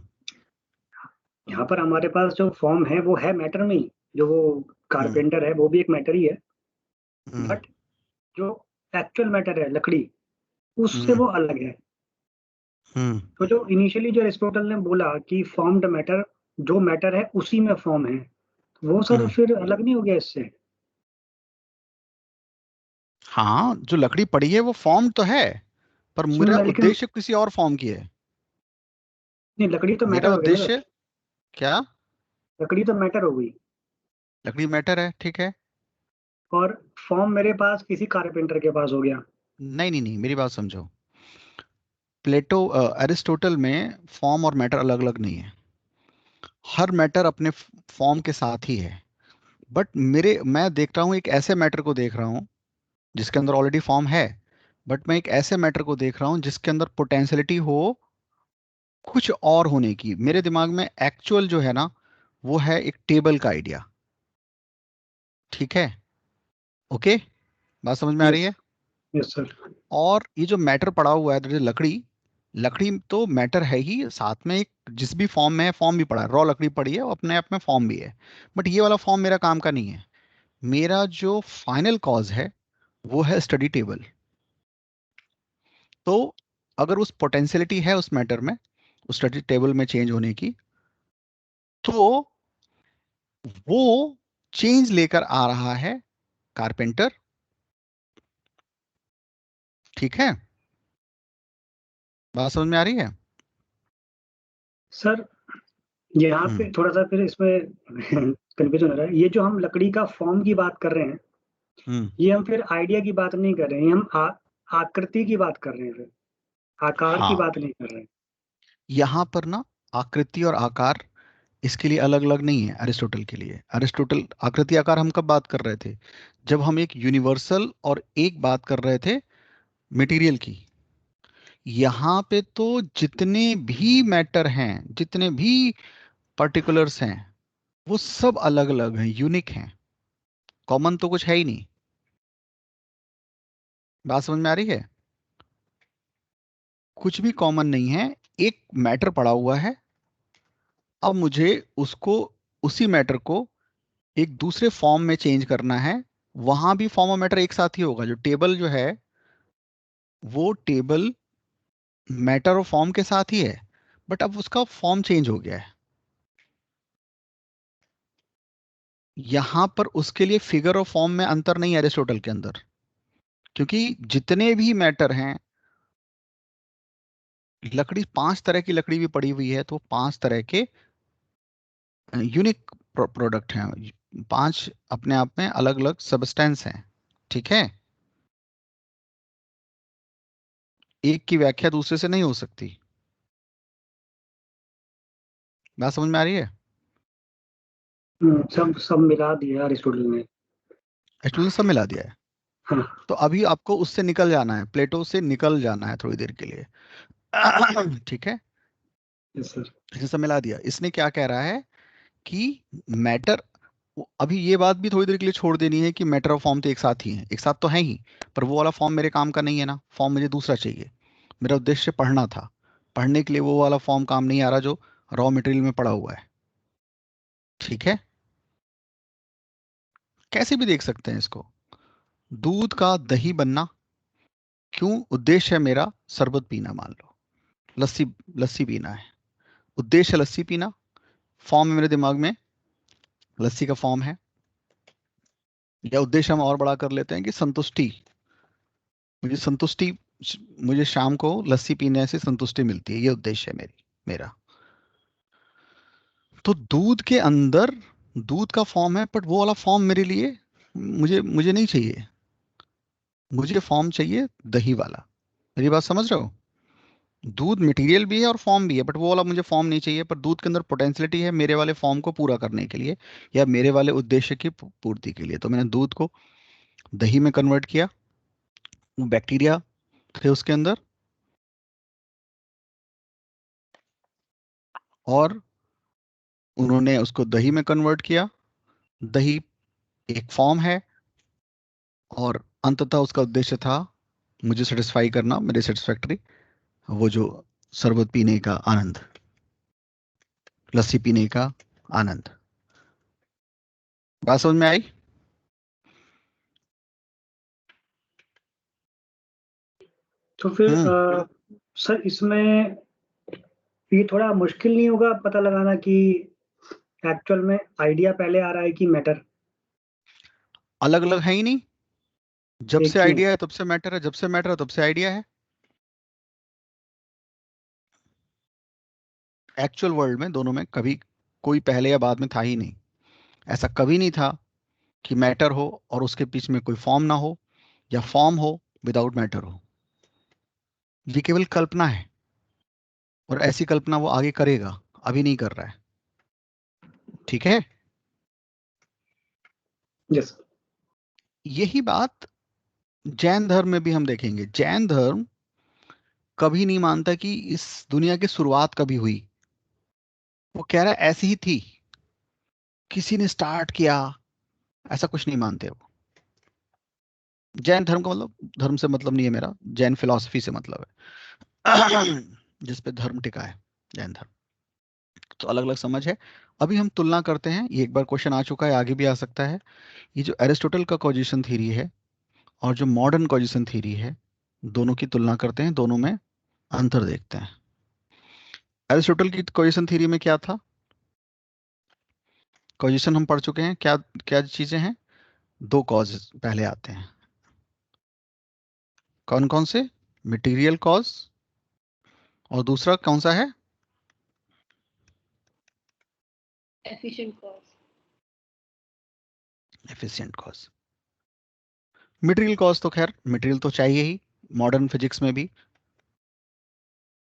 यहाँ पर हमारे पास जो फॉर्म है वो है मैटर में ही, जो वो हम्म। कारपेंटर है वो भी एक मैटर ही है। हम्म। बट जो एक्चुअल मैटर है लकड़ी, उससे हम्म। वो अलग है। हम्म। तो जो इनिशियली जो अरिस्टोटल ने बोला कि फॉर्म्ड मैटर, जो मैटर है उसी में फॉर्म है, वो सर हम्म। फिर अलग नहीं हो गया इससे? हाँ, जो लकड़ी पड़ी है वो फॉर्म तो है, पर मेरा लेकिन उद्देश्य किसी और फॉर्म की है। नहीं, लकड़ी तो मैटर मेरा हो गई ना उद्देश्य सर। क्या, लकड़ी तो मैटर हो गई, लकड़ी मैटर है, ठीक है। और फॉर्म मेरे पास किसी कारपेंटर के पास हो गया। नहीं नहीं नहीं, मेरी बात समझो। प्लेटो, एरिस्टोटल में फॉर्म और मैटर अलग अलग नहीं है। हर मैटर अपने फॉर्म के साथ ही है। बट मैं देख रहा हूँ, एक ऐसे मैटर को देख रहा हूँ जिसके अंदर ऑलरेडी फॉर्म है। बट मैं एक ऐसे मैटर को देख रहा हूँ जिसके अंदर पोटेंशियलिटी हो कुछ और होने की। मेरे दिमाग में एक्चुअल जो है ना, वो है एक टेबल का आइडिया। ठीक है, ओके, बात समझ में आ रही यस, है। Yes sir. और ये जो मैटर पड़ा हुआ है, जैसे लकड़ी, लकड़ी तो मैटर है ही, साथ में एक जिस भी फॉर्म में है, फॉर्म भी पड़ा है, रॉ लकड़ी पड़ी है, वो अपने आप में फॉर्म भी है। बट ये वाला फॉर्म मेरा काम का नहीं है। मेरा जो फाइनल कॉज है वो है स्टडी टेबल। तो अगर उस पोटेंशियलिटी है उस मैटर में, उस स्टडी टेबल में चेंज होने की, तो वो चेंज लेकर आ रहा है कारपेंटर। ठीक है, बात समझ में आ रही है। सर यहाँ हम्म। पे थोड़ा सा फिर इसमें कंफ्यूजन हो रहा है। ये जो हम लकड़ी का फॉर्म की बात कर रहे हैं, ये हम फिर आइडिया की बात नहीं कर रहे हैं, हम आकृति की बात कर रहे हैं, फिर आकार की हाँ, बात नहीं कर रहे हैं। यहाँ पर ना आकृति और आकार इसके लिए अलग अलग नहीं है अरिस्टोटल के लिए। अरिस्टोटल आकृति आकार हम कब बात कर रहे थे? जब हम एक यूनिवर्सल और एक बात कर रहे थे मटेरियल की। यहाँ पे तो जितने भी मैटर हैं, जितने भी पर्टिकुलर्स हैं, वो सब अलग अलग हैं, यूनिक हैं। कॉमन तो कुछ है ही नहीं। बात समझ में आ रही है? कुछ भी कॉमन नहीं है। एक मैटर पड़ा हुआ है, अब मुझे उसको, उसी मैटर को एक दूसरे फॉर्म में चेंज करना है। वहां भी फॉर्म ऑफ मैटर एक साथ ही होगा। जो टेबल जो है वो टेबल मैटर और फॉर्म के साथ ही है, बट अब उसका फॉर्म चेंज हो गया है। यहां पर उसके लिए फिगर और फॉर्म में अंतर नहीं है एरिस्टोटल के अंदर, क्योंकि जितने भी मैटर हैं, लकड़ी 5 तरह की लकड़ी भी पड़ी हुई है तो 5 तरह के यूनिक प्रोडक्ट हैं। 5 अपने आप में अलग अलग सब्सटेंस हैं। ठीक है, एक की व्याख्या दूसरे से नहीं हो सकती। बात समझ में आ रही है? सब सब मिला दिया अरिस्टोटल ने। एरिस्टोटल ने सब मिला दिया है। हाँ। तो अभी आपको उससे निकल जाना है, प्लेटो से निकल जाना है थोड़ी देर के लिए। ठीक है, यस सर। इसने सब मिला दिया। इसने क्या कह रहा है कि मैटर, अभी ये बात भी थोड़ी देर के लिए छोड़ देनी है कि मैटर और फॉर्म तो एक साथ ही हैं। एक साथ तो है ही, पर वो वाला फॉर्म मेरे काम का नहीं है ना। फॉर्म मुझे दूसरा चाहिए। मेरा उद्देश्य पढ़ना था, पढ़ने के लिए वो वाला फॉर्म काम नहीं आ रहा जो रॉ मटेरियल में पड़ा हुआ है। ठीक है, कैसे भी देख सकते हैं इसको। दूध का दही बनना क्यों? उद्देश्य है मेरा शरबत पीना, मान लो लस्सी, लस्सी पीना है। उद्देश्य लस्सी पीना, फॉर्म है मेरे दिमाग में, लस्सी का फॉर्म है। या उद्देश्य हम और बड़ा कर लेते हैं कि संतुष्टि, मुझे संतुष्टि, मुझे शाम को लस्सी पीने से संतुष्टि मिलती है, ये उद्देश्य है मेरा। तो दूध के अंदर दूध का फॉर्म है, बट वो वाला फॉर्म मेरे लिए, मुझे मुझे नहीं चाहिए। मुझे फॉर्म चाहिए दही वाला। मेरी बात समझ रहे हो? दूध मटेरियल भी है और फॉर्म भी है, बट वो वाला मुझे फॉर्म नहीं चाहिए। पर दूध के अंदर पोटेंशियलिटी है मेरे वाले फॉर्म को पूरा करने के लिए, या मेरे वाले उद्देश्य की पूर्ति के लिए। तो मैंने दूध को दही में कन्वर्ट किया। वो बैक्टीरिया थे उसके अंदर, और उन्होंने उसको दही में कन्वर्ट किया। दही एक फॉर्म है, और अंततः उसका उद्देश्य था मुझे सेटिस्फाई करना, मेरे सेटिस्फैक्टरी, वो जो शरबत पीने का आनंद, लस्सी पीने का आनंद। बात समझ में आई? तो फिर हम्म सर इसमें ये थोड़ा मुश्किल नहीं होगा पता लगाना कि एक्चुअल में आइडिया पहले आ रहा है कि मैटर अलग अलग है ही नहीं। जब एक से ही है? आइडिया है तब से मैटर है, जब से मैटर है तब से आइडिया है। एक्चुअल वर्ल्ड में दोनों में कभी कोई पहले या बाद में था ही नहीं। ऐसा कभी नहीं था कि मैटर हो और उसके बीच में कोई फॉर्म ना हो, या फॉर्म हो विदाउट मैटर हो। ये केवल कल्पना है, और ऐसी कल्पना वो आगे करेगा, अभी नहीं कर रहा है। ठीक है, यस। यही बात जैन धर्म में भी हम देखेंगे। जैन धर्म कभी नहीं मानता कि इस दुनिया की शुरुआत कभी हुई। वो कह रहा है ऐसी ही थी, किसी ने स्टार्ट किया, ऐसा कुछ नहीं मानते वो। जैन धर्म का मतलब, धर्म से मतलब नहीं है मेरा, जैन फिलॉसफी से मतलब है, जिस पे धर्म टिका है, जैन धर्म। तो अलग अलग समझ है। अभी हम तुलना करते हैं, ये एक बार क्वेश्चन आ चुका है, आगे भी आ सकता है। ये जो एरिस्टोटल का कॉजिशन थ्योरी है और जो मॉडर्न कॉजिशन थ्योरी है, दोनों की तुलना करते हैं, दोनों में अंतर देखते हैं। एरिस्टोटल की कॉजिशन थ्योरी में क्या था? कॉजिशन हम पढ़ चुके हैं, क्या क्या चीजें हैं? 2 कॉज पहले आते हैं। कौन कौन से? मटेरियल कॉज, और दूसरा कौन सा है? efficient cause. Efficient cause. Material cause तो खैर मटेरियल तो चाहिए ही, मॉडर्न फिजिक्स में भी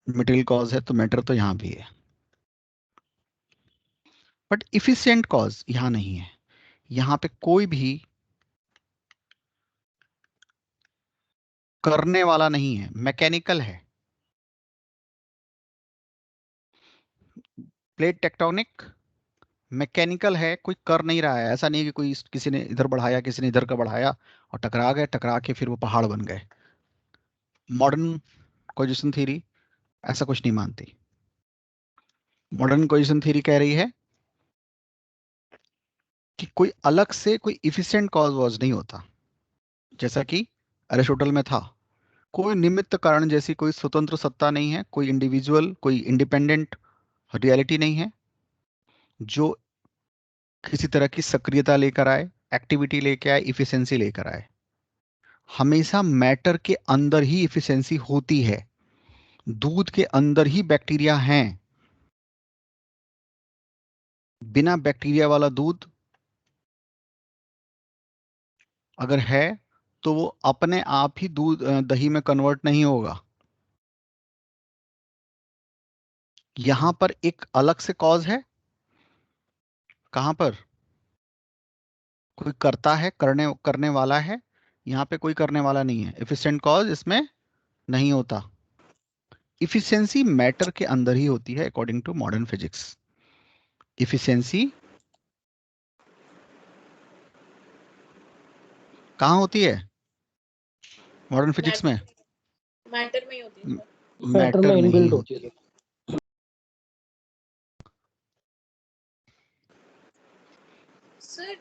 मटेरियल कॉज है तो मैटर तो यहाँ भी है, बट इफिशिएंट कॉज यहाँ नहीं है। यहाँ पे कोई भी करने वाला नहीं है, मैकेनिकल है। प्लेट टेक्टोनिक मैकेनिकल है, कोई कर नहीं रहा है। ऐसा नहीं है कि कोई किसी ने इधर बढ़ाया किसी ने इधर का बढ़ाया और टकरा गए, टकरा के फिर वो पहाड़ बन गए। मॉडर्न कोजेशन थ्योरी ऐसा कुछ नहीं मानती। मॉडर्न कोजेशन थ्योरी कह रही है कि कोई अलग से कोई इफिशिएंट कॉज वॉज नहीं होता, जैसा कि एरिस्टोटल में था। कोई निमित्त कारण जैसी कोई स्वतंत्र सत्ता नहीं है, कोई इंडिविजुअल कोई इंडिपेंडेंट रियलिटी नहीं है जो किसी तरह की सक्रियता लेकर आए, एक्टिविटी लेकर आए, इफिशिएंसी लेकर आए। हमेशा मैटर के अंदर ही इफिशिएंसी होती है। दूध के अंदर ही बैक्टीरिया हैं। बिना बैक्टीरिया वाला दूध अगर है तो वो अपने आप ही दूध दही में कन्वर्ट नहीं होगा। यहां पर एक अलग से कॉज है। कहां पर कोई करता है, करने करने वाला है। यहां पे कोई करने वाला नहीं है, एफिशिएंट कॉज इसमें नहीं होता। इफिशिएंसी मैटर के अंदर ही होती है according to modern physics. Efficiency कहाँ होती है मॉडर्न फिजिक्स में? मैटर में ही होती है सर। मैटर मैटर में में ही इनबिल्ट होती होती है। है। सर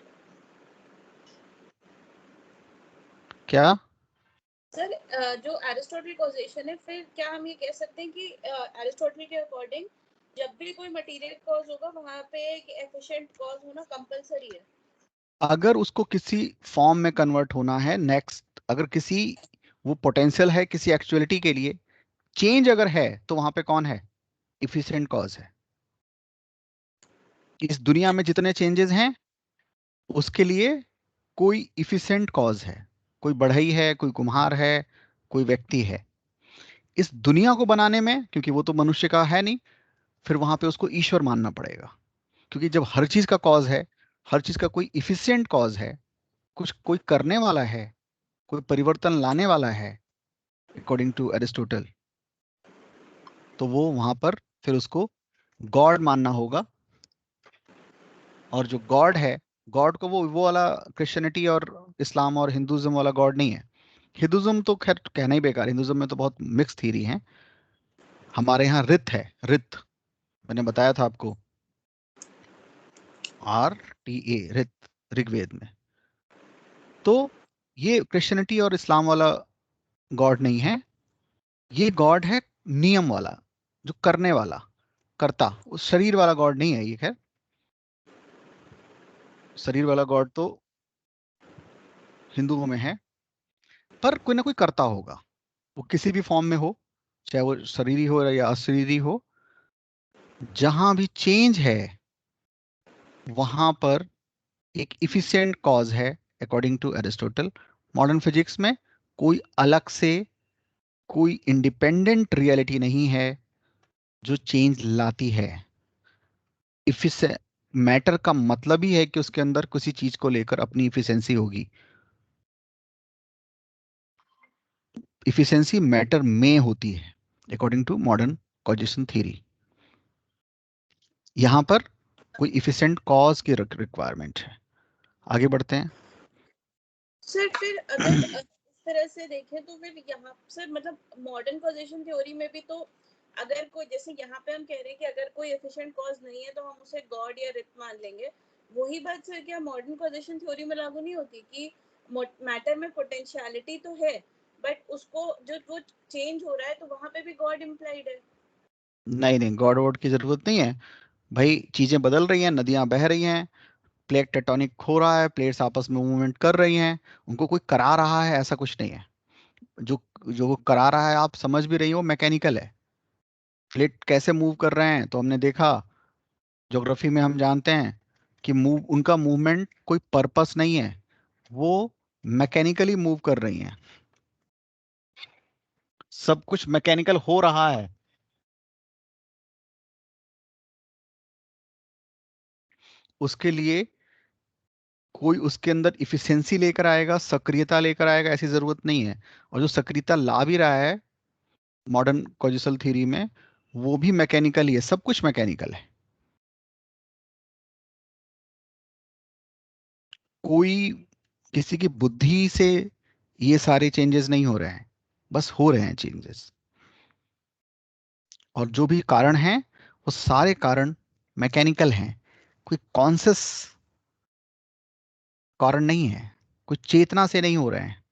क्या? सर जो एरिस्टोटल कॉजेशन है, फिर क्या हम ये कह सकते हैं कि एरिस्टोटल के अकॉर्डिंग जब भी कोई मटेरियल कॉज होगा वहां पे एक एफिशिएंट कॉज होना कंपलसरी है? अगर उसको किसी फॉर्म में कन्वर्ट होना है, नेक्स्ट अगर किसी वो पोटेंशियल है किसी एक्चुअलिटी के लिए, चेंज अगर है तो वहां पे कौन है? इफिशिएंट कॉज है। इस दुनिया में जितने चेंजेस हैं उसके लिए कोई इफिशिएंट कॉज है। कोई बढ़ई है, कोई कुम्हार है, कोई व्यक्ति है। इस दुनिया को बनाने में, क्योंकि वो तो मनुष्य का है नहीं, फिर वहां पे उसको ईश्वर मानना पड़ेगा। क्योंकि जब हर चीज का कॉज है, हर चीज का कोई इफिशिएंट कॉज है, कुछ कोई करने वाला है, कोई परिवर्तन लाने वाला है अकॉर्डिंग टू एरिस्टोटल, तो वो वहां पर फिर उसको गॉड मानना होगा। और जो गॉड है, गॉड को वो वाला क्रिश्चियनिटी और इस्लाम और हिंदुज्म वाला गॉड नहीं है। हिंदुज्म तो खैर कहना ही बेकार, हिंदुज्म में तो बहुत मिक्स थीरी है। हमारे यहाँ रित है, रित मैंने बताया था आपको, RTA, रित, ऋग्वेद में। तो ये क्रिश्चियनिटी और इस्लाम वाला गॉड नहीं है, ये गॉड है नियम वाला, जो करने वाला, करता। उस शरीर वाला गॉड नहीं है ये। खैर शरीर वाला गॉड तो हिंदुओं में है, पर कोई ना कोई करता होगा, वो किसी भी फॉर्म में हो, चाहे वो शरीरी हो या अशरीरी हो। जहां भी चेंज है वहां पर एक इफिशिएंट कॉज है according to Aristotle. Modern physics में कोई अलग से कोई इंडिपेंडेंट रियलिटी नहीं है जो चेंज लाती है। इफिशिएंट मैटर का मतलब ही है कि उसके अंदर किसी चीज को लेकर अपनी इफिशिएंसी होगी। इफिशिएंसी मैटर में होती है according to modern causation theory. यहां पर कोई इफिशिएंट कॉज की रिक्वायरमेंट है। आगे बढ़ते हैं। सर फिर अगर इस तरह से देखें तो फिर यहाँ सर मतलब मॉडर्न कॉजेशन थ्योरी में भी तो अगर कोई, जैसे यहाँ पे हम कह रहे हैं कि अगर कोई एफिशिएंट कॉज नहीं है तो हम उसे गॉड या रित मान लेंगे, वही बात सर क्या मॉडर्न कॉजेशन थ्योरी में लागू नहीं होती कि मैटर में पोटेंशियलिटी तो है बट उसको जो वो चेंज हो रहा है तो वहां पे भी गॉड इम्प्लाइड है? नहीं नहीं, गॉड वॉड की जरूरत नहीं है भाई। चीजें बदल रही हैं, नदियां बह रही हैं, प्लेट टेक्टोनिक हो रहा है, प्लेट्स आपस में मूवमेंट कर रही हैं, उनको कोई करा रहा है ऐसा कुछ नहीं है। जो जो वो करा रहा है आप समझ भी रही हो, मैकेनिकल है। प्लेट कैसे मूव कर रहे हैं तो हमने देखा, ज्योग्राफी में हम जानते हैं कि मूव उनका मूवमेंट कोई पर्पस नहीं है, वो मैकेनिकली मूव कर रही हैं, सब कुछ मैकेनिकल हो रहा है। उसके लिए कोई उसके अंदर इफिशिएंसी लेकर आएगा, सक्रियता लेकर आएगा, ऐसी जरूरत नहीं है। और जो सक्रियता ला भी रहा है मॉडर्न कॉजिसल थ्योरी में, वो भी मैकेनिकल ही है, सब कुछ मैकेनिकल है। कोई किसी की बुद्धि से ये सारे चेंजेस नहीं हो रहे हैं, बस हो रहे हैं चेंजेस। और जो भी कारण हैं वो सारे कारण मैकेनिकल हैं, कोई कॉन्शियस कारण नहीं है, कोई चेतना से नहीं हो रहे हैं।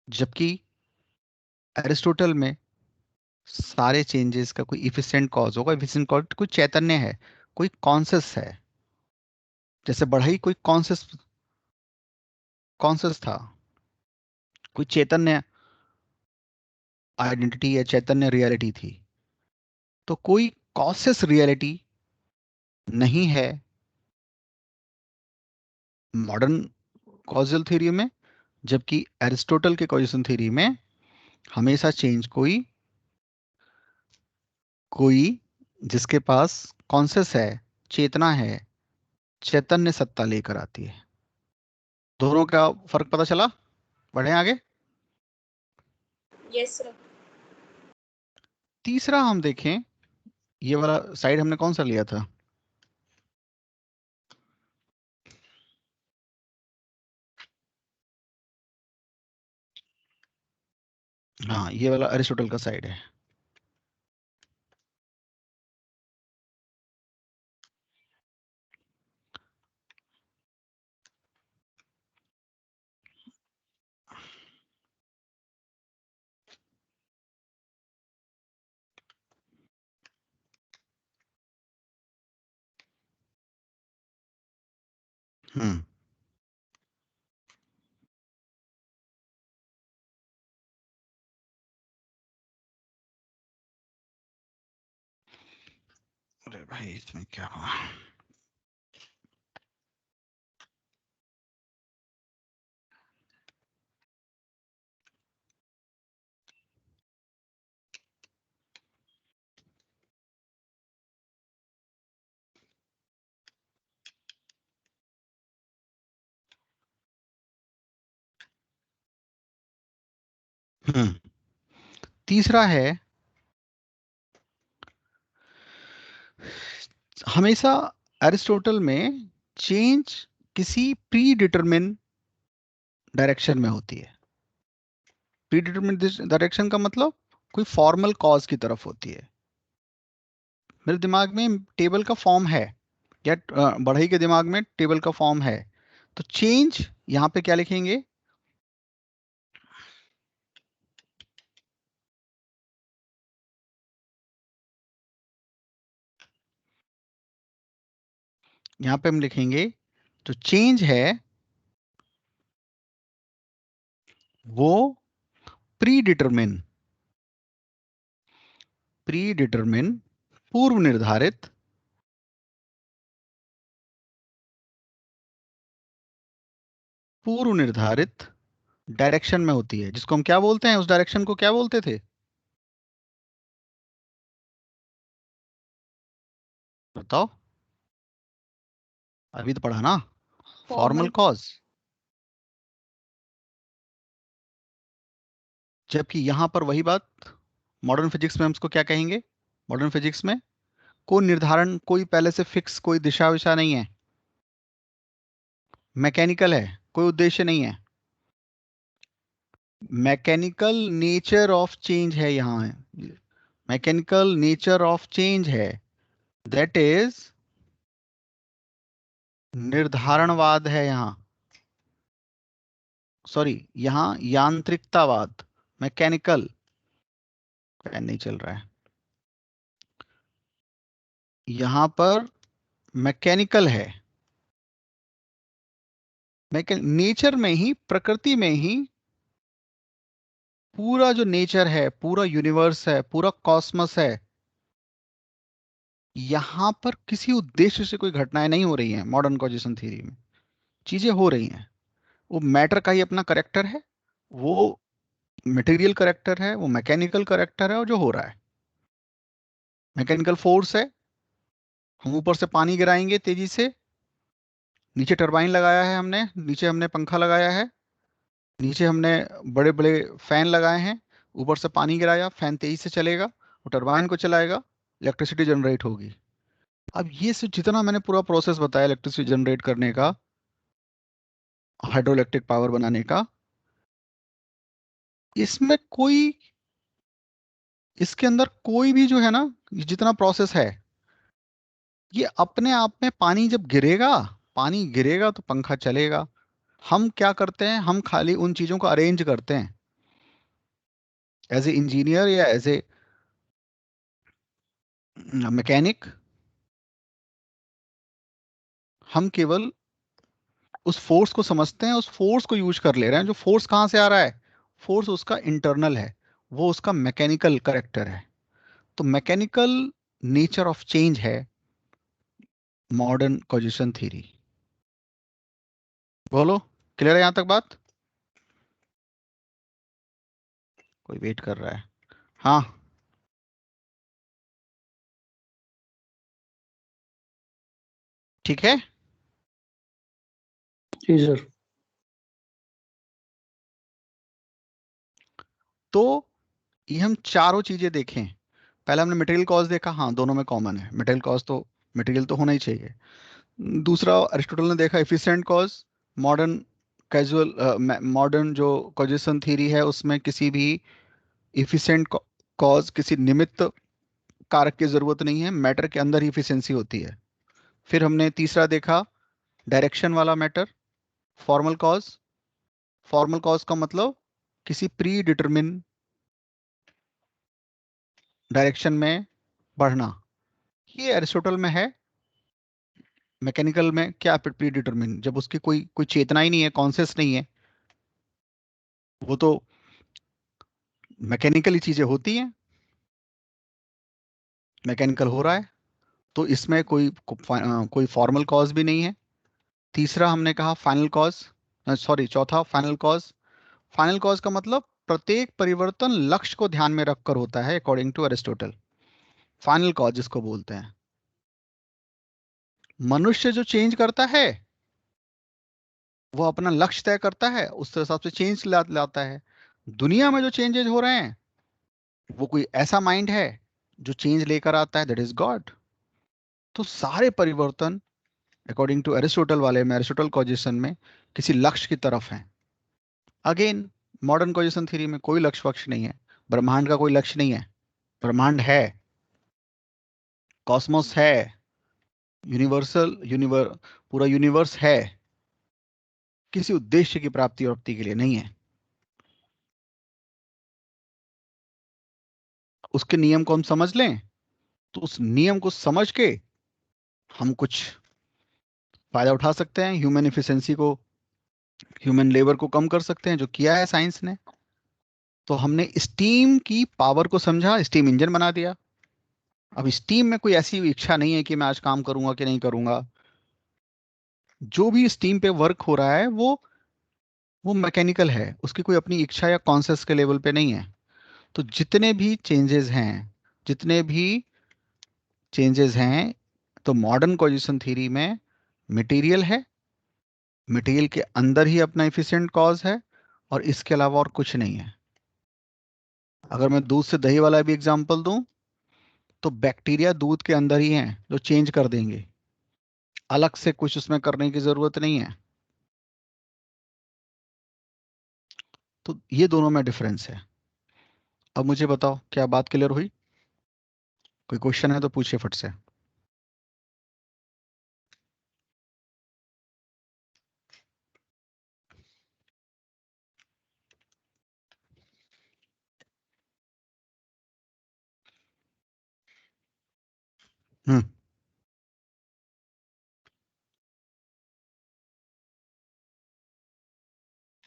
जबकि एरिस्टोटल में सारे चेंजेस का कोई इफिशिएंट कॉज होगा। इफिशिएंट कॉज कोई चैतन्य है, कोई कॉन्शियस है। जैसे बढ़ई कोई कॉन्शियस कॉन्शियस था, कोई चैतन्य आइडेंटिटी या चैतन्य रियलिटी थी। तो कोई कॉन्शियस रियलिटी नहीं है मॉडर्न कॉजल थ्योरी में, जबकि एरिस्टोटल के कॉजिशन थ्योरी में हमेशा चेंज कोई कोई जिसके पास कॉन्शियस है, चेतना है, चैतन्य सत्ता लेकर आती है। दोनों का फर्क पता चला? बढ़े आगे। Yes sir. तीसरा हम देखें, ये वाला साइड हमने कौन सा लिया था? हाँ, ये वाला अरिस्टोटल का साइड है। हम्म अरे भाई, इसमें क्या हुआ? हम्म तीसरा है, हमेशा एरिस्टोटल में चेंज किसी प्री डिटरमिन डायरेक्शन में होती है। प्री डिटरमिन डायरेक्शन का मतलब कोई फॉर्मल कॉज की तरफ होती है। मेरे दिमाग में टेबल का फॉर्म है, या बढ़ई के दिमाग में टेबल का फॉर्म है, तो चेंज यहां पे क्या लिखेंगे? यहां पे हम लिखेंगे जो चेंज है वो प्री डिटरमिन पूर्व निर्धारित डायरेक्शन में होती है, जिसको हम क्या बोलते हैं? उस डायरेक्शन को क्या बोलते थे? बताओ, अभी तो पढ़ा ना, फॉर्मल Formal. कॉज। जबकि यहां पर वही बात मॉडर्न फिजिक्स में हम इसको क्या कहेंगे? मॉडर्न फिजिक्स में कोई निर्धारण, कोई पहले से फिक्स कोई दिशा विशा नहीं है, मैकेनिकल है, कोई उद्देश्य नहीं है। मैकेनिकल नेचर ऑफ चेंज है यहां, मैकेनिकल नेचर ऑफ चेंज है, दैट इज निर्धारणवाद है यहां। सॉरी, यहां यांत्रिकतावाद, मैकेनिकल पेन नहीं चल रहा है, यहां पर मैकेनिकल है। नेचर में ही, प्रकृति में ही पूरा जो नेचर है, पूरा यूनिवर्स है, पूरा कॉस्मस है, यहां पर किसी उद्देश्य से कोई घटनाएं नहीं हो रही हैं मॉडर्न कॉजिशन थ्योरी में। चीजें हो रही हैं, वो मैटर का ही अपना करेक्टर है, वो मटेरियल करेक्टर है, वो मैकेनिकल करेक्टर है, और जो हो रहा है मैकेनिकल फोर्स है। हम ऊपर से पानी गिराएंगे तेजी से, नीचे टरबाइन लगाया है हमने, नीचे हमने पंखा लगाया है, नीचे हमने बड़े बड़े फैन लगाए हैं, ऊपर से पानी गिराया, फैन तेजी से चलेगा, वो टरबाइन को चलाएगा, इलेक्ट्रिसिटी जनरेट होगी। अब ये सिर्फ जितना मैंने पूरा प्रोसेस बताया इलेक्ट्रिसिटी जनरेट करने का, हाइड्रोइलेक्ट्रिक पावर बनाने का, इसमें कोई, इसके अंदर कोई भी जो है ना, ये जितना प्रोसेस है, ये अपने आप में, पानी गिरेगा तो पंखा चलेगा। हम क्या करते हैं, हम खाली उन चीजों को अरेंज करते हैं एज ए इंजीनियर या एज ए मैकेनिक। हम केवल उस फोर्स को समझते हैं, उस फोर्स को यूज कर ले रहे हैं। जो फोर्स कहाँ से आ रहा है, फोर्स उसका इंटरनल है, वो उसका मैकेनिकल करेक्टर है। तो मैकेनिकल नेचर ऑफ चेंज है मॉडर्न कॉजिशन थ्योरी। बोलो, क्लियर है यहां तक बात? कोई वेट कर रहा है? हाँ, ठीक है। जी सर। तो ये हम चारों चीजें देखें। पहले हमने मटेरियल कॉज देखा, हाँ दोनों में कॉमन है, मटेरियल कॉज तो मटेरियल तो होना ही चाहिए। दूसरा अरिस्टोटल ने देखा एफिशिएंट कॉज। मॉडर्न मॉडर्न जो कॉजेशन थ्योरी है उसमें किसी भी इफिशिएंट कॉज, किसी निमित्त कारक की जरूरत नहीं है, मैटर के अंदर ही इफिशिएंसी होती है। फिर हमने तीसरा देखा डायरेक्शन वाला matter, formal cause. Formal cause का मतलब किसी प्री डिटरमिन डायरेक्शन में बढ़ना। ये एरिस्टोटल में है। मैकेनिकल में क्या प्री डिटरमिन, जब उसकी कोई कोई चेतना ही नहीं है, कॉन्शियस नहीं है, वो तो मैकेनिकली चीजें होती हैं, मैकेनिकल हो रहा है, तो इसमें कोई फॉर्मल कॉज भी नहीं है। तीसरा हमने कहा फाइनल कॉज, सॉरी चौथा फाइनल कॉज। फाइनल कॉज का मतलब प्रत्येक परिवर्तन लक्ष्य को ध्यान में रखकर होता है according to Aristotle. Final cause जिसको बोलते हैं। मनुष्य जो चेंज करता है वो अपना लक्ष्य तय करता है, उस हिसाब से चेंज लाता है। दुनिया में जो चेंजेस हो रहे हैं वो कोई ऐसा माइंड है जो चेंज लेकर आता है, दैट इज गॉड। तो सारे परिवर्तन अकॉर्डिंग टू एरिस्टोटल वाले में, एरिस्टोटल कॉजिशन में, किसी लक्ष्य की तरफ है। अगेन मॉडर्न कॉजिशन थ्योरी में कोई लक्ष्य पक्ष नहीं है, ब्रह्मांड का कोई लक्ष्य नहीं है। ब्रह्मांड है, कॉस्मोस है, पूरा यूनिवर्स है, किसी उद्देश्य की प्राप्ति के लिए नहीं है। उसके नियम को हम समझ लें तो उस नियम को समझ के हम कुछ फायदा उठा सकते हैं, ह्यूमन इफिशिएंसी को, ह्यूमन लेबर को कम कर सकते हैं, जो किया है साइंस ने। तो हमने स्टीम की पावर को समझा, स्टीम इंजन बना दिया। अब स्टीम में कोई ऐसी इच्छा नहीं है कि मैं आज काम करूंगा कि नहीं करूंगा। जो भी स्टीम पे वर्क हो रहा है वो मैकेनिकल है, उसकी कोई अपनी इच्छा या कॉन्शियस के लेवल पे नहीं है। तो जितने भी चेंजेस हैं, तो मॉडर्न कॉजिशन थ्योरी में मटेरियल है, मटेरियल के अंदर ही अपना इफिशिएंट कॉज है, और इसके अलावा और कुछ नहीं है। अगर मैं दूध से दही वाला भी एग्जांपल दूं, तो बैक्टीरिया दूध के अंदर ही हैं जो चेंज कर देंगे, अलग से कुछ उसमें करने की जरूरत नहीं है। तो ये दोनों में डिफरेंस है। अब मुझे बताओ, क्या बात क्लियर हुई? कोई क्वेश्चन है तो पूछिए फट से। हम्म,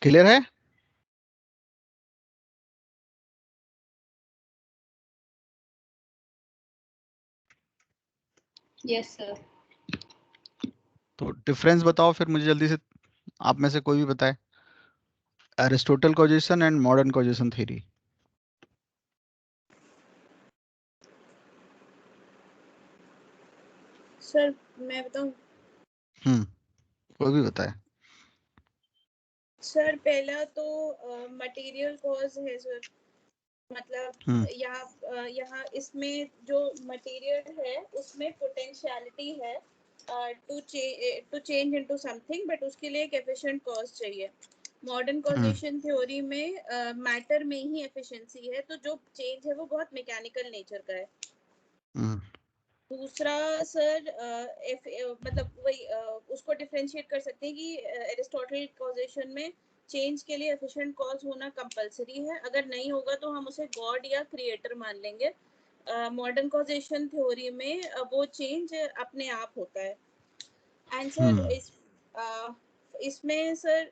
क्लियर है? Yes, sir. तो डिफरेंस बताओ फिर मुझे जल्दी से, आप में से कोई भी बताए, Aristotle causation and modern causation theory. Sir मैं बताऊं? कोई भी बताए। सर पहला तो मटेरियल कॉज है सर, मतलब यहाँ इसमें जो मटेरियल है उसमें पोटेंशियलिटी है to change into something, but उसके लिए एक एफिशिएंट कॉज चाहिए। मॉडर्न कॉजेशन थ्योरी में मैटर में ही एफिशिएंसी है, तो जो चेंज है वो बहुत मैकेनिकल नेचर का है। दूसरा सर मतलब वही उसको डिफरेंशिएट कर सकते हैं कि एरिस्टोटल कॉजेशन में चेंज के लिए एफिशिएंट कॉज होना कंपलसरी है, अगर नहीं होगा तो हम उसे गॉड या क्रिएटर मान लेंगे। मॉडर्न कॉजेशन थ्योरी में वो चेंज अपने आप होता है। एंड सर इसमें सर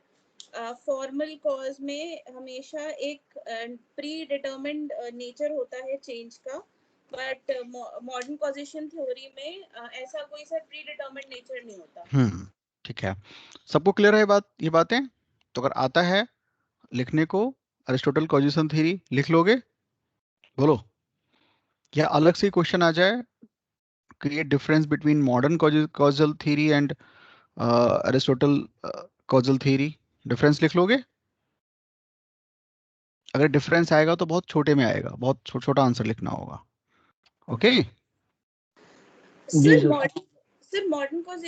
फॉर्मल कॉज में हमेशा एक प्री डिटरमिन्ड नेचर होता है चेंज का, बट मॉडर्न कॉजेशन थ्योरी में ऐसा कोई सा प्री डिटरमिन्ड नेचर नहीं होता। ठीक है, सबको क्लियर है बात, ये बातें? तो अगर आता है लिखने को अरिस्टोटल कॉजेशन थ्योरी लिख लोगे? बोलो। या अलग से क्वेश्चन आ जाए, create difference between modern causal theory and Aristotle causal theory, difference लिख लोगे? अगर डिफरेंस आएगा तो बहुत छोटे में आएगा, बहुत छोटा आंसर लिखना होगा। ओके जी सर। Sir modern causation